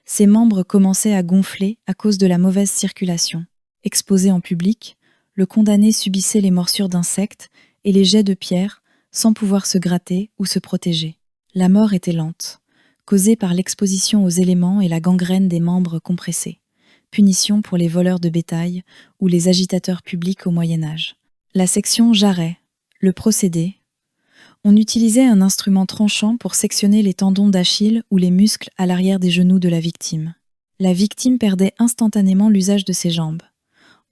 Ses membres commençaient à gonfler à cause de la mauvaise circulation. Exposé en public, le condamné subissait les morsures d'insectes et les jets de pierres sans pouvoir se gratter ou se protéger. La mort était lente, causée par l'exposition aux éléments et la gangrène des membres compressés. Punition pour les voleurs de bétail ou les agitateurs publics au Moyen Âge. La section jarret, le procédé. On utilisait un instrument tranchant pour sectionner les tendons d'Achille ou les muscles à l'arrière des genoux de la victime. La victime perdait instantanément l'usage de ses jambes.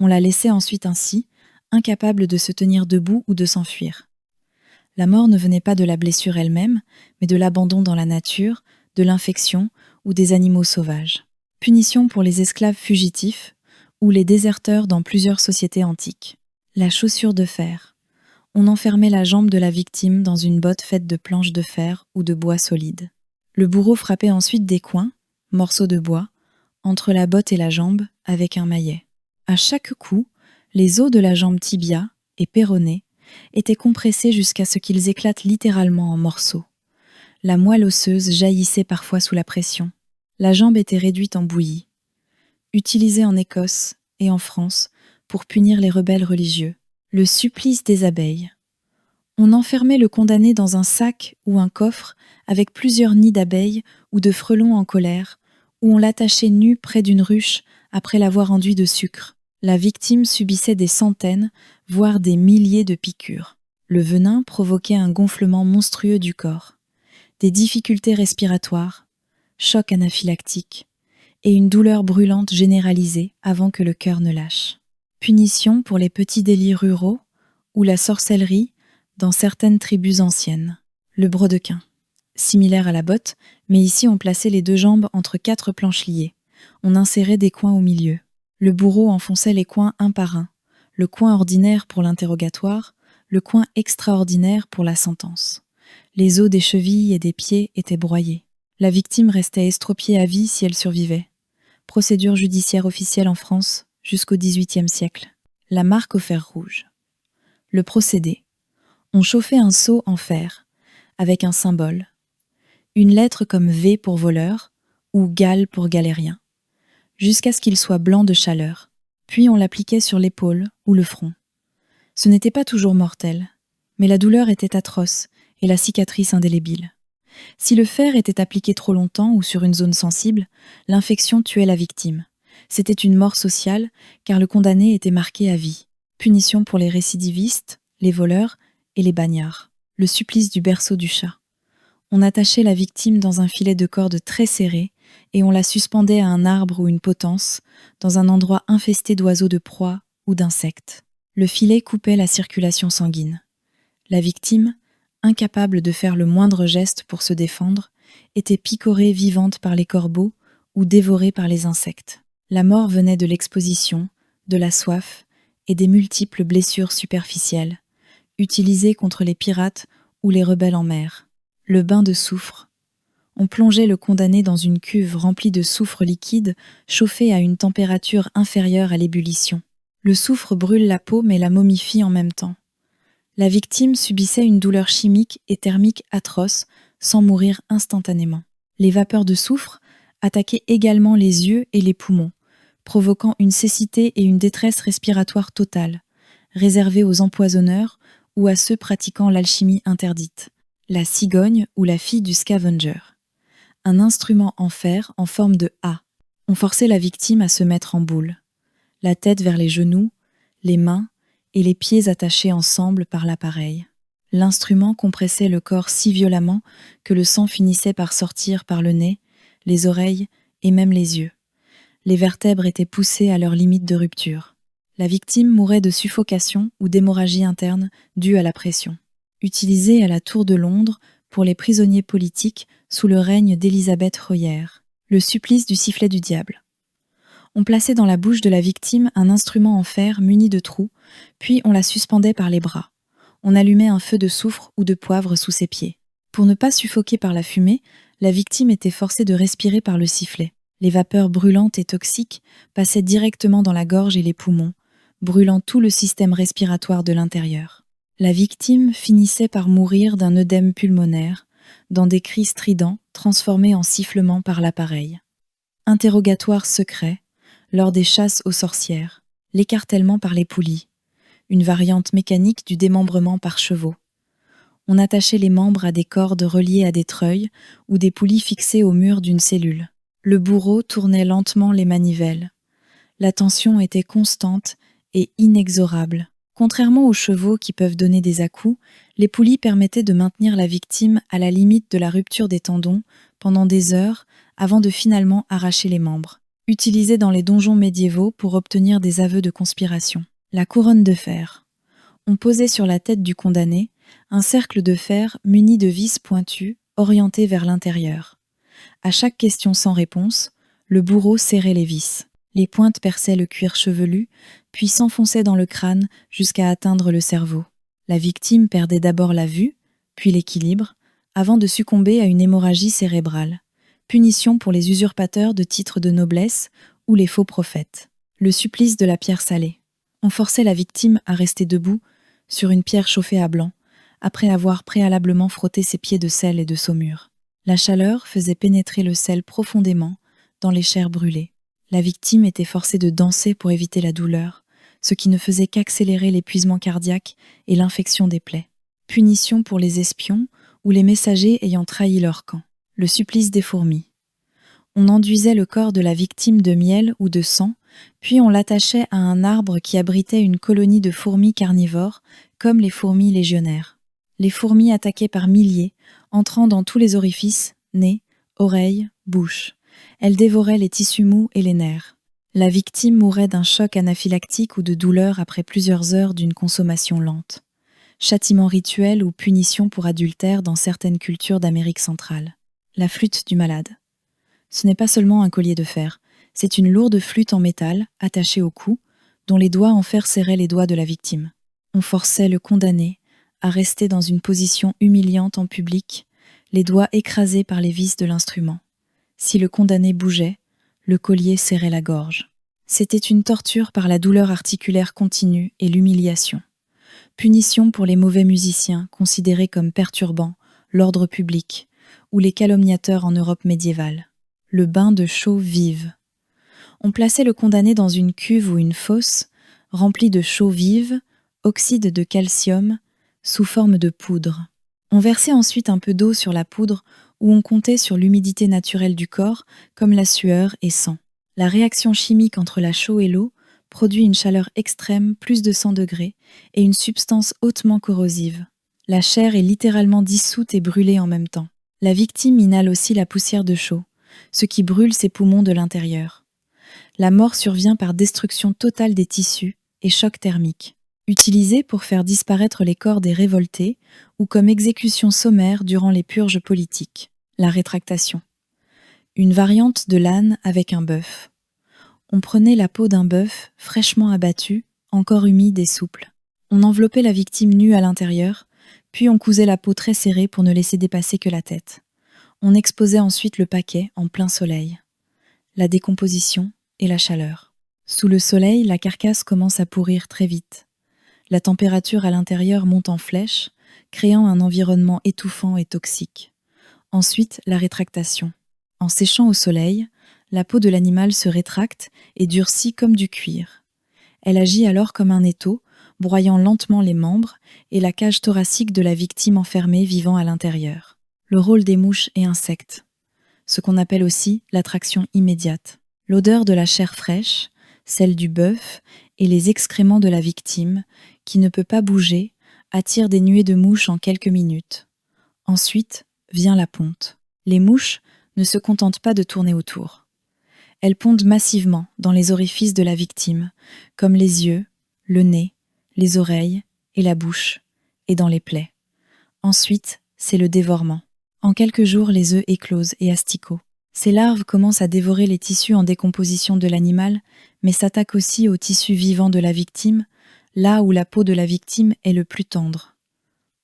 On la laissait ensuite ainsi, incapable de se tenir debout ou de s'enfuir. La mort ne venait pas de la blessure elle-même, mais de l'abandon dans la nature, de l'infection ou des animaux sauvages. Punition pour les esclaves fugitifs ou les déserteurs dans plusieurs sociétés antiques. La chaussure de fer. On enfermait la jambe de la victime dans une botte faite de planches de fer ou de bois solide. Le bourreau frappait ensuite des coins, morceaux de bois, entre la botte et la jambe avec un maillet. À chaque coup, les os de la jambe tibia et péroné étaient compressés jusqu'à ce qu'ils éclatent littéralement en morceaux. La moelle osseuse jaillissait parfois sous la pression. La jambe était réduite en bouillie. Utilisée en Écosse et en France pour punir les rebelles religieux. Le supplice des abeilles. On enfermait le condamné dans un sac ou un coffre avec plusieurs nids d'abeilles ou de frelons en colère, où on l'attachait nu près d'une ruche après l'avoir enduit de sucre. La victime subissait des centaines, voire des milliers de piqûres. Le venin provoquait un gonflement monstrueux du corps, des difficultés respiratoires, choc anaphylactique et une douleur brûlante généralisée avant que le cœur ne lâche. Punition pour les petits délits ruraux ou la sorcellerie dans certaines tribus anciennes. Le brodequin, similaire à la botte, mais ici on plaçait les 2 jambes entre 4 planches liées. On insérait des coins au milieu. Le bourreau enfonçait les coins un par un, le coin ordinaire pour l'interrogatoire, le coin extraordinaire pour la sentence. Les os des chevilles et des pieds étaient broyés. La victime restait estropiée à vie si elle survivait. Procédure judiciaire officielle en France jusqu'au XVIIIe siècle. La marque au fer rouge. Le procédé. On chauffait un seau en fer, avec un symbole. Une lettre comme V pour voleur ou Gal pour galérien, jusqu'à ce qu'il soit blanc de chaleur. Puis on l'appliquait sur l'épaule ou le front. Ce n'était pas toujours mortel, mais la douleur était atroce et la cicatrice indélébile. Si le fer était appliqué trop longtemps ou sur une zone sensible, l'infection tuait la victime. C'était une mort sociale, car le condamné était marqué à vie. Punition pour les récidivistes, les voleurs et les bagnards. Le supplice du berceau du chat. On attachait la victime dans un filet de corde très serré et on la suspendait à un arbre ou une potence, dans un endroit infesté d'oiseaux de proie ou d'insectes. Le filet coupait la circulation sanguine. La victime, incapable de faire le moindre geste pour se défendre, était picorée vivante par les corbeaux ou dévorée par les insectes. La mort venait de l'exposition, de la soif et des multiples blessures superficielles, utilisées contre les pirates ou les rebelles en mer. Le bain de soufre. On plongeait le condamné dans une cuve remplie de soufre liquide, chauffée à une température inférieure à l'ébullition. Le soufre brûle la peau mais la momifie en même temps. La victime subissait une douleur chimique et thermique atroce, sans mourir instantanément. Les vapeurs de soufre attaquaient également les yeux et les poumons, provoquant une cécité et une détresse respiratoire totale, réservée aux empoisonneurs ou à ceux pratiquant l'alchimie interdite, la cigogne ou la fille du scavenger. Un instrument en fer en forme de A. On forçait la victime à se mettre en boule, la tête vers les genoux, les mains et les pieds attachés ensemble par l'appareil. L'instrument compressait le corps si violemment que le sang finissait par sortir par le nez, les oreilles et même les yeux. Les vertèbres étaient poussées à leur limite de rupture. La victime mourait de suffocation ou d'hémorragie interne due à la pression. Utilisé à la Tour de Londres pour les prisonniers politiques sous le règne d'Élisabeth Royer, le supplice du sifflet du diable. On plaçait dans la bouche de la victime un instrument en fer muni de trous, puis on la suspendait par les bras. On allumait un feu de soufre ou de poivre sous ses pieds. Pour ne pas suffoquer par la fumée, la victime était forcée de respirer par le sifflet. Les vapeurs brûlantes et toxiques passaient directement dans la gorge et les poumons, brûlant tout le système respiratoire de l'intérieur. La victime finissait par mourir d'un œdème pulmonaire, dans des cris stridents transformés en sifflements par l'appareil. Interrogatoire secret, lors des chasses aux sorcières, l'écartèlement par les poulies, une variante mécanique du démembrement par chevaux. On attachait les membres à des cordes reliées à des treuils ou des poulies fixées au mur d'une cellule. Le bourreau tournait lentement les manivelles. La tension était constante et inexorable. Contrairement aux chevaux qui peuvent donner des à-coups, les poulies permettaient de maintenir la victime à la limite de la rupture des tendons pendant des heures avant de finalement arracher les membres. Utilisée dans les donjons médiévaux pour obtenir des aveux de conspiration. La couronne de fer. On posait sur la tête du condamné un cercle de fer muni de vis pointues orientées vers l'intérieur. À chaque question sans réponse, le bourreau serrait les vis. Les pointes perçaient le cuir chevelu, puis s'enfonçaient dans le crâne jusqu'à atteindre le cerveau. La victime perdait d'abord la vue, puis l'équilibre, avant de succomber à une hémorragie cérébrale. Punition pour les usurpateurs de titres de noblesse ou les faux prophètes. Le supplice de la pierre salée. On forçait la victime à rester debout sur une pierre chauffée à blanc, après avoir préalablement frotté ses pieds de sel et de saumure. La chaleur faisait pénétrer le sel profondément dans les chairs brûlées. La victime était forcée de danser pour éviter la douleur, ce qui ne faisait qu'accélérer l'épuisement cardiaque et l'infection des plaies. Punition pour les espions ou les messagers ayant trahi leur camp. Le supplice des fourmis. On enduisait le corps de la victime de miel ou de sang, puis on l'attachait à un arbre qui abritait une colonie de fourmis carnivores, comme les fourmis légionnaires. Les fourmis attaquaient par milliers, entrant dans tous les orifices, nez, oreilles, bouche. Elles dévoraient les tissus mous et les nerfs. La victime mourait d'un choc anaphylactique ou de douleur après plusieurs heures d'une consommation lente. Châtiment rituel ou punition pour adultère dans certaines cultures d'Amérique centrale. La flûte du malade. Ce n'est pas seulement un collier de fer, c'est une lourde flûte en métal, attachée au cou, dont les doigts en fer serraient les doigts de la victime. On forçait le condamné à rester dans une position humiliante en public, les doigts écrasés par les vis de l'instrument. Si le condamné bougeait, le collier serrait la gorge. C'était une torture par la douleur articulaire continue et l'humiliation. Punition pour les mauvais musiciens considérés comme perturbant l'ordre public, ou les calomniateurs en Europe médiévale. Le bain de chaux vive. On plaçait le condamné dans une cuve ou une fosse, remplie de chaux vive, oxyde de calcium, sous forme de poudre. On versait ensuite un peu d'eau sur la poudre où on comptait sur l'humidité naturelle du corps, comme la sueur et sang. La réaction chimique entre la chaux et l'eau produit une chaleur extrême, plus de 100 degrés, et une substance hautement corrosive. La chair est littéralement dissoute et brûlée en même temps. La victime inhale aussi la poussière de chaux, ce qui brûle ses poumons de l'intérieur. La mort survient par destruction totale des tissus et choc thermique. Utilisée pour faire disparaître les corps des révoltés ou comme exécution sommaire durant les purges politiques. La rétractation. Une variante de l'âne avec un bœuf. On prenait la peau d'un bœuf fraîchement abattu, encore humide et souple. On enveloppait la victime nue à l'intérieur, puis on cousait la peau très serrée pour ne laisser dépasser que la tête. On exposait ensuite le paquet en plein soleil. La décomposition et la chaleur. Sous le soleil, la carcasse commence à pourrir très vite. La température à l'intérieur monte en flèche, créant un environnement étouffant et toxique. Ensuite, la rétractation. En séchant au soleil, la peau de l'animal se rétracte et durcit comme du cuir. Elle agit alors comme un étau broyant lentement les membres et la cage thoracique de la victime enfermée vivant à l'intérieur. Le rôle des mouches et insectes, ce qu'on appelle aussi l'attraction immédiate. L'odeur de la chair fraîche, celle du bœuf et les excréments de la victime, qui ne peut pas bouger, attirent des nuées de mouches en quelques minutes. Ensuite vient la ponte. Les mouches ne se contentent pas de tourner autour. Elles pondent massivement dans les orifices de la victime, comme les yeux, le nez, les oreilles et la bouche, et dans les plaies. Ensuite, c'est le dévorement. En quelques jours, les œufs éclosent et asticotent. Ces larves commencent à dévorer les tissus en décomposition de l'animal, mais s'attaquent aussi aux tissus vivants de la victime, là où la peau de la victime est le plus tendre.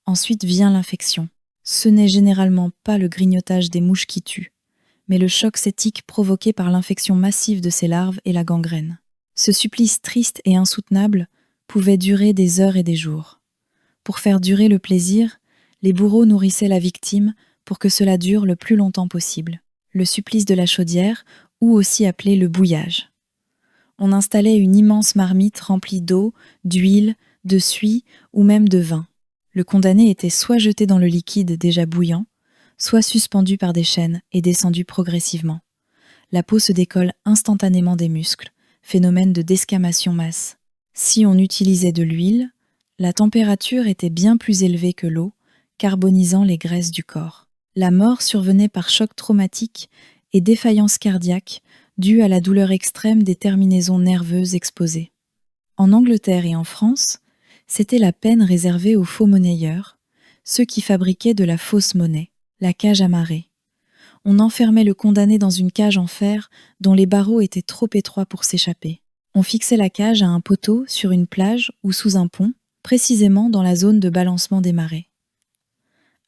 Ensuite vient l'infection. Ce n'est généralement pas le grignotage des mouches qui tue, mais le choc septique provoqué par l'infection massive de ces larves et la gangrène. Ce supplice triste et insoutenable pouvait durer des heures et des jours. Pour faire durer le plaisir, les bourreaux nourrissaient la victime pour que cela dure le plus longtemps possible. Le supplice de la chaudière, ou aussi appelé le bouillage. On installait une immense marmite remplie d'eau, d'huile, de suie ou même de vin. Le condamné était soit jeté dans le liquide déjà bouillant, soit suspendu par des chaînes et descendu progressivement. La peau se décolle instantanément des muscles, phénomène de desquamation masse. Si on utilisait de l'huile, la température était bien plus élevée que l'eau, carbonisant les graisses du corps. La mort survenait par choc traumatique et défaillance cardiaque due à la douleur extrême des terminaisons nerveuses exposées. En Angleterre et en France, c'était la peine réservée aux faux monnayeurs, ceux qui fabriquaient de la fausse monnaie, la cage amarrée. On enfermait le condamné dans une cage en fer dont les barreaux étaient trop étroits pour s'échapper. On fixait la cage à un poteau sur une plage ou sous un pont, précisément dans la zone de balancement des marées.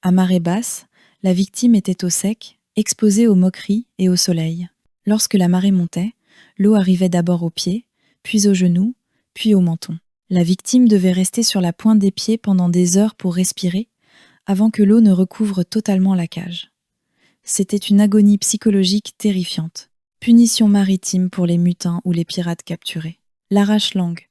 À marée basse, la victime était au sec, exposée aux moqueries et au soleil. Lorsque la marée montait, l'eau arrivait d'abord aux pieds, puis aux genoux, puis au menton. La victime devait rester sur la pointe des pieds pendant des heures pour respirer, avant que l'eau ne recouvre totalement la cage. C'était une agonie psychologique terrifiante. Punition maritime pour les mutins ou les pirates capturés. L'arrache-langue.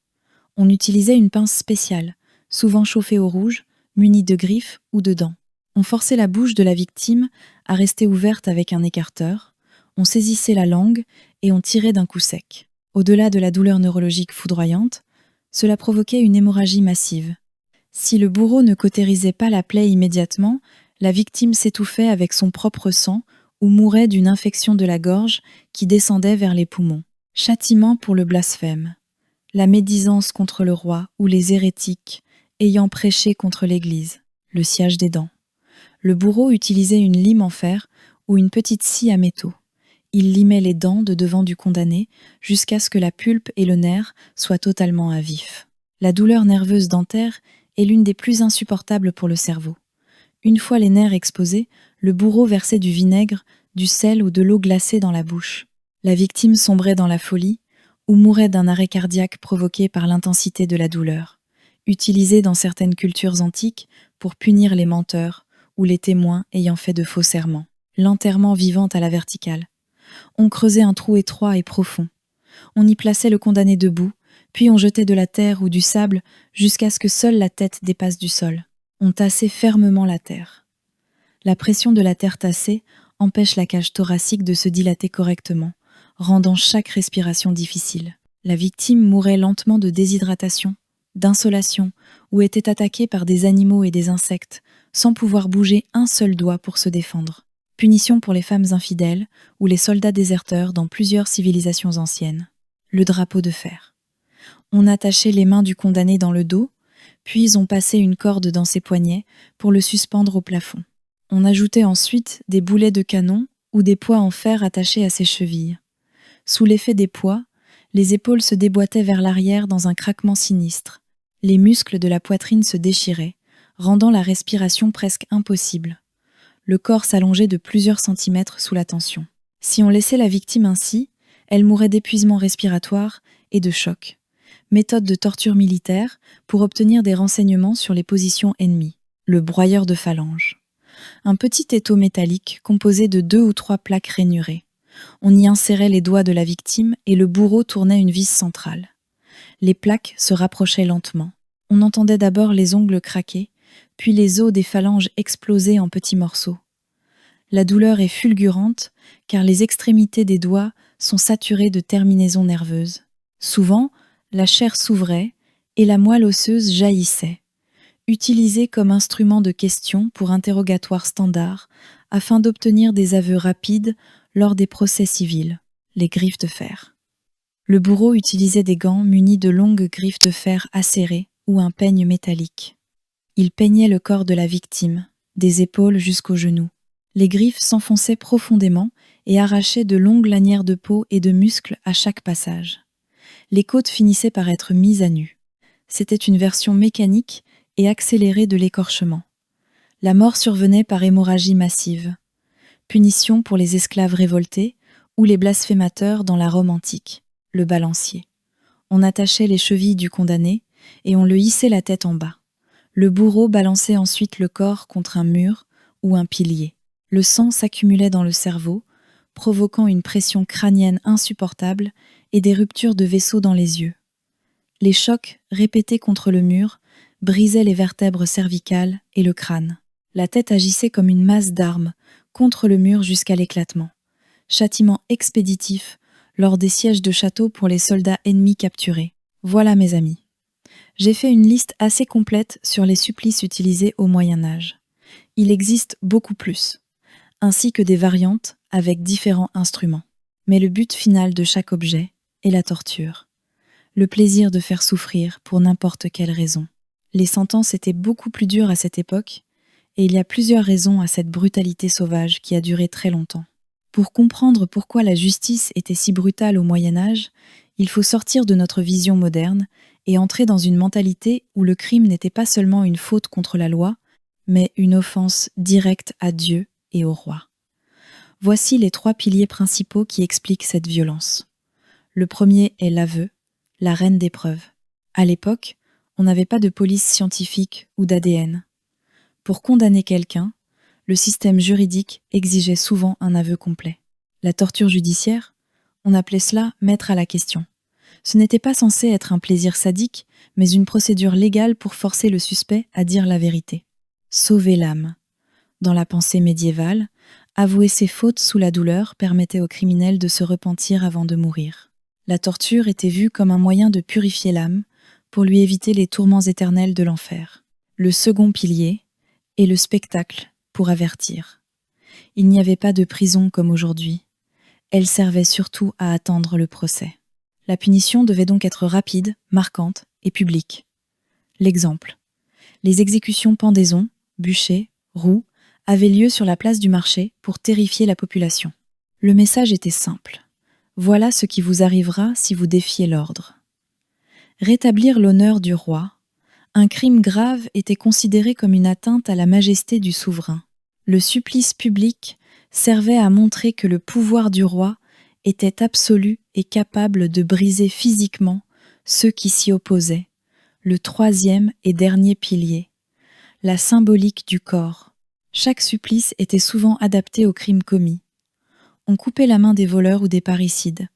On utilisait une pince spéciale, souvent chauffée au rouge, munie de griffes ou de dents. On forçait la bouche de la victime à rester ouverte avec un écarteur, on saisissait la langue et on tirait d'un coup sec. Au-delà de la douleur neurologique foudroyante, cela provoquait une hémorragie massive. Si le bourreau ne cautérisait pas la plaie immédiatement, la victime s'étouffait avec son propre sang ou mourait d'une infection de la gorge qui descendait vers les poumons. Châtiment pour le blasphème. La médisance contre le roi ou les hérétiques ayant prêché contre l'Église. Le sciage des dents. Le bourreau utilisait une lime en fer ou une petite scie à métaux. Il limait les dents de devant du condamné jusqu'à ce que la pulpe et le nerf soient totalement à vif. La douleur nerveuse dentaire est l'une des plus insupportables pour le cerveau. Une fois les nerfs exposés, le bourreau versait du vinaigre, du sel ou de l'eau glacée dans la bouche. La victime sombrait dans la folie ou mourait d'un arrêt cardiaque provoqué par l'intensité de la douleur, utilisée dans certaines cultures antiques pour punir les menteurs ou les témoins ayant fait de faux serments. L'enterrement vivant à la verticale. On creusait un trou étroit et profond. On y plaçait le condamné debout, puis on jetait de la terre ou du sable jusqu'à ce que seule la tête dépasse du sol. On tassait fermement la terre. La pression de la terre tassée empêche la cage thoracique de se dilater correctement, rendant chaque respiration difficile. La victime mourait lentement de déshydratation, d'insolation ou était attaquée par des animaux et des insectes, sans pouvoir bouger un seul doigt pour se défendre. Punition pour les femmes infidèles ou les soldats déserteurs dans plusieurs civilisations anciennes. Le drapeau de fer. On attachait les mains du condamné dans le dos, puis on passait une corde dans ses poignets pour le suspendre au plafond. On ajoutait ensuite des boulets de canon ou des poids en fer attachés à ses chevilles. Sous l'effet des poids, les épaules se déboîtaient vers l'arrière dans un craquement sinistre. Les muscles de la poitrine se déchiraient, rendant la respiration presque impossible. Le corps s'allongeait de plusieurs centimètres sous la tension. Si on laissait la victime ainsi, elle mourrait d'épuisement respiratoire et de choc. Méthode de torture militaire pour obtenir des renseignements sur les positions ennemies. Le broyeur de phalanges. Un petit étau métallique composé de 2 ou 3 plaques rainurées. On y insérait les doigts de la victime et le bourreau tournait une vis centrale. Les plaques se rapprochaient lentement. On entendait d'abord les ongles craquer, puis les os des phalanges exploser en petits morceaux. La douleur est fulgurante car les extrémités des doigts sont saturées de terminaisons nerveuses. Souvent, la chair s'ouvrait et la moelle osseuse jaillissait, utilisée comme instrument de question pour interrogatoire standard afin d'obtenir des aveux rapides lors des procès civils, les griffes de fer. Le bourreau utilisait des gants munis de longues griffes de fer acérées ou un peigne métallique. Il peignait le corps de la victime, des épaules jusqu'aux genoux. Les griffes s'enfonçaient profondément et arrachaient de longues lanières de peau et de muscles à chaque passage. Les côtes finissaient par être mises à nu. C'était une version mécanique et accélérée de l'écorchement. La mort survenait par hémorragie massive. Punition pour les esclaves révoltés ou les blasphémateurs dans la Rome antique, le balancier. On attachait les chevilles du condamné et on le hissait la tête en bas. Le bourreau balançait ensuite le corps contre un mur ou un pilier. Le sang s'accumulait dans le cerveau, provoquant une pression crânienne insupportable et des ruptures de vaisseaux dans les yeux. Les chocs, répétés contre le mur, brisaient les vertèbres cervicales et le crâne. La tête agissait comme une masse d'armes contre le mur jusqu'à l'éclatement. Châtiment expéditif lors des sièges de château pour les soldats ennemis capturés. Voilà mes amis. J'ai fait une liste assez complète sur les supplices utilisés au Moyen-Âge. Il existe beaucoup plus, ainsi que des variantes avec différents instruments. Mais le but final de chaque objet est la torture. Le plaisir de faire souffrir pour n'importe quelle raison. Les sentences étaient beaucoup plus dures à cette époque, et il y a plusieurs raisons à cette brutalité sauvage qui a duré très longtemps. Pour comprendre pourquoi la justice était si brutale au Moyen-Âge, il faut sortir de notre vision moderne et entrer dans une mentalité où le crime n'était pas seulement une faute contre la loi, mais une offense directe à Dieu et au roi. Voici les 3 piliers principaux qui expliquent cette violence. Le premier est l'aveu, la reine des preuves. À l'époque, on n'avait pas de police scientifique ou d'ADN. Pour condamner quelqu'un, le système juridique exigeait souvent un aveu complet. La torture judiciaire, on appelait cela mettre à la question. Ce n'était pas censé être un plaisir sadique, mais une procédure légale pour forcer le suspect à dire la vérité. Sauver l'âme. Dans la pensée médiévale, avouer ses fautes sous la douleur permettait au criminel de se repentir avant de mourir. La torture était vue comme un moyen de purifier l'âme pour lui éviter les tourments éternels de l'enfer. Le second pilier est le spectacle pour avertir. Il n'y avait pas de prison comme aujourd'hui. Elle servait surtout à attendre le procès. La punition devait donc être rapide, marquante et publique. L'exemple. Les exécutions pendaison, bûcher, roue avaient lieu sur la place du marché pour terrifier la population. Le message était simple. Voilà ce qui vous arrivera si vous défiez l'ordre. Rétablir l'honneur du roi. Un crime grave était considéré comme une atteinte à la majesté du souverain. Le supplice public servait à montrer que le pouvoir du roi était absolu et capable de briser physiquement ceux qui s'y opposaient. Le troisième et dernier pilier, la symbolique du corps. Chaque supplice était souvent adapté au crime commis. On coupait la main des voleurs ou des parricides.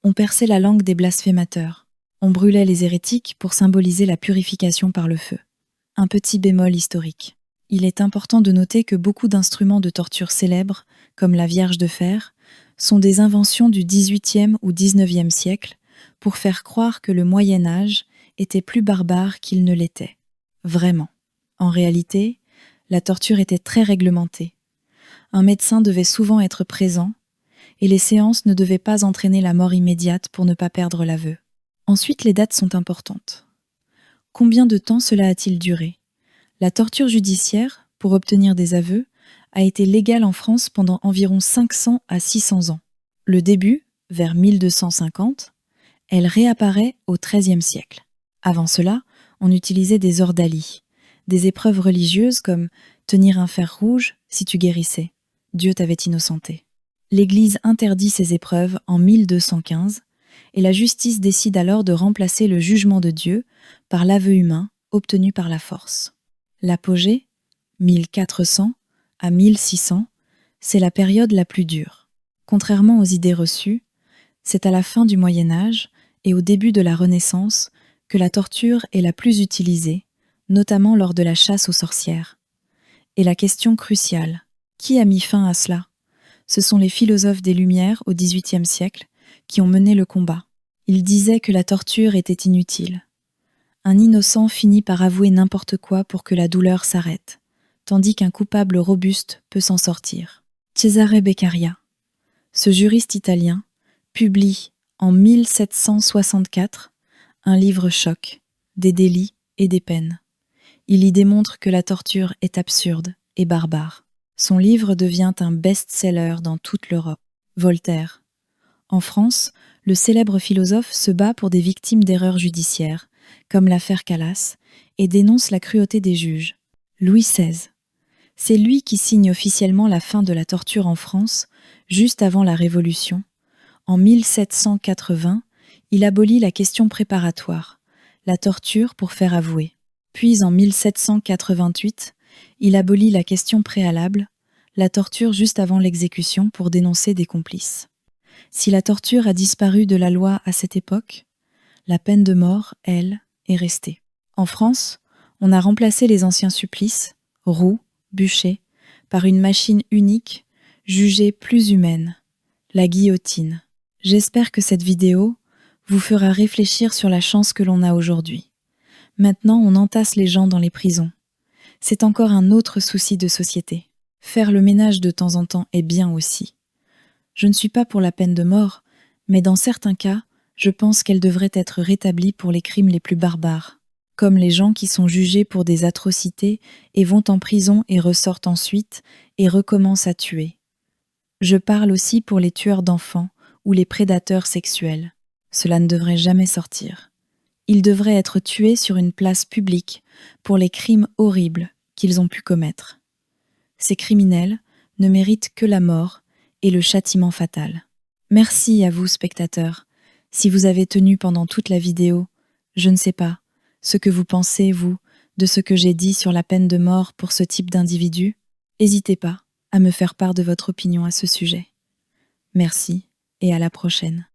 On perçait la langue des blasphémateurs. On brûlait les hérétiques pour symboliser la purification par le feu. Un petit bémol historique. Il est important de noter que beaucoup d'instruments de torture célèbres, comme la Vierge de fer, sont des inventions du XVIIIe ou XIXe siècle pour faire croire que le Moyen Âge était plus barbare qu'il ne l'était. Vraiment. En réalité, la torture était très réglementée. Un médecin devait souvent être présent et les séances ne devaient pas entraîner la mort immédiate pour ne pas perdre l'aveu. Ensuite, les dates sont importantes. Combien de temps cela a-t-il duré ? La torture judiciaire, pour obtenir des aveux, a été légale en France pendant environ 500 à 600 ans. Le début, vers 1250, elle réapparaît au XIIIe siècle. Avant cela, on utilisait des ordalies, des épreuves religieuses comme tenir un fer rouge si tu guérissais. Dieu t'avait innocenté. L'Église interdit ces épreuves en 1215 et la justice décide alors de remplacer le jugement de Dieu par l'aveu humain obtenu par la force. L'apogée, 1400 à 1600, c'est la période la plus dure. Contrairement aux idées reçues, c'est à la fin du Moyen Âge et au début de la Renaissance que la torture est la plus utilisée, notamment lors de la chasse aux sorcières. Et la question cruciale, qui a mis fin à cela? Ce sont les philosophes des Lumières au XVIIIe siècle qui ont mené le combat. Ils disaient que la torture était inutile. Un innocent finit par avouer n'importe quoi pour que la douleur s'arrête, tandis qu'un coupable robuste peut s'en sortir. Cesare Beccaria, ce juriste italien, publie en 1764 un livre choc, des délits et des peines. Il y démontre que la torture est absurde et barbare. Son livre devient un best-seller dans toute l'Europe. Voltaire. En France, le célèbre philosophe se bat pour des victimes d'erreurs judiciaires, comme l'affaire Calas, et dénonce la cruauté des juges. Louis XVI. C'est lui qui signe officiellement la fin de la torture en France, juste avant la Révolution. En 1780, il abolit la question préparatoire, la torture pour faire avouer. Puis en 1788, il abolit la question préalable, la torture juste avant l'exécution pour dénoncer des complices. Si la torture a disparu de la loi à cette époque, la peine de mort, elle, est restée. En France, on a remplacé les anciens supplices, roues, bûchers, par une machine unique, jugée plus humaine, la guillotine. J'espère que cette vidéo vous fera réfléchir sur la chance que l'on a aujourd'hui. Maintenant, on entasse les gens dans les prisons. C'est encore un autre souci de société. Faire le ménage de temps en temps est bien aussi. Je ne suis pas pour la peine de mort, mais dans certains cas, je pense qu'elle devrait être rétablie pour les crimes les plus barbares, comme les gens qui sont jugés pour des atrocités et vont en prison et ressortent ensuite et recommencent à tuer. Je parle aussi pour les tueurs d'enfants ou les prédateurs sexuels. Cela ne devrait jamais sortir. Ils devraient être tués sur une place publique pour les crimes horribles qu'ils ont pu commettre. Ces criminels ne méritent que la mort et le châtiment fatal. Merci à vous, spectateurs. Si vous avez tenu pendant toute la vidéo, je ne sais pas ce que vous pensez, vous, de ce que j'ai dit sur la peine de mort pour ce type d'individu. N'hésitez pas à me faire part de votre opinion à ce sujet. Merci et à la prochaine.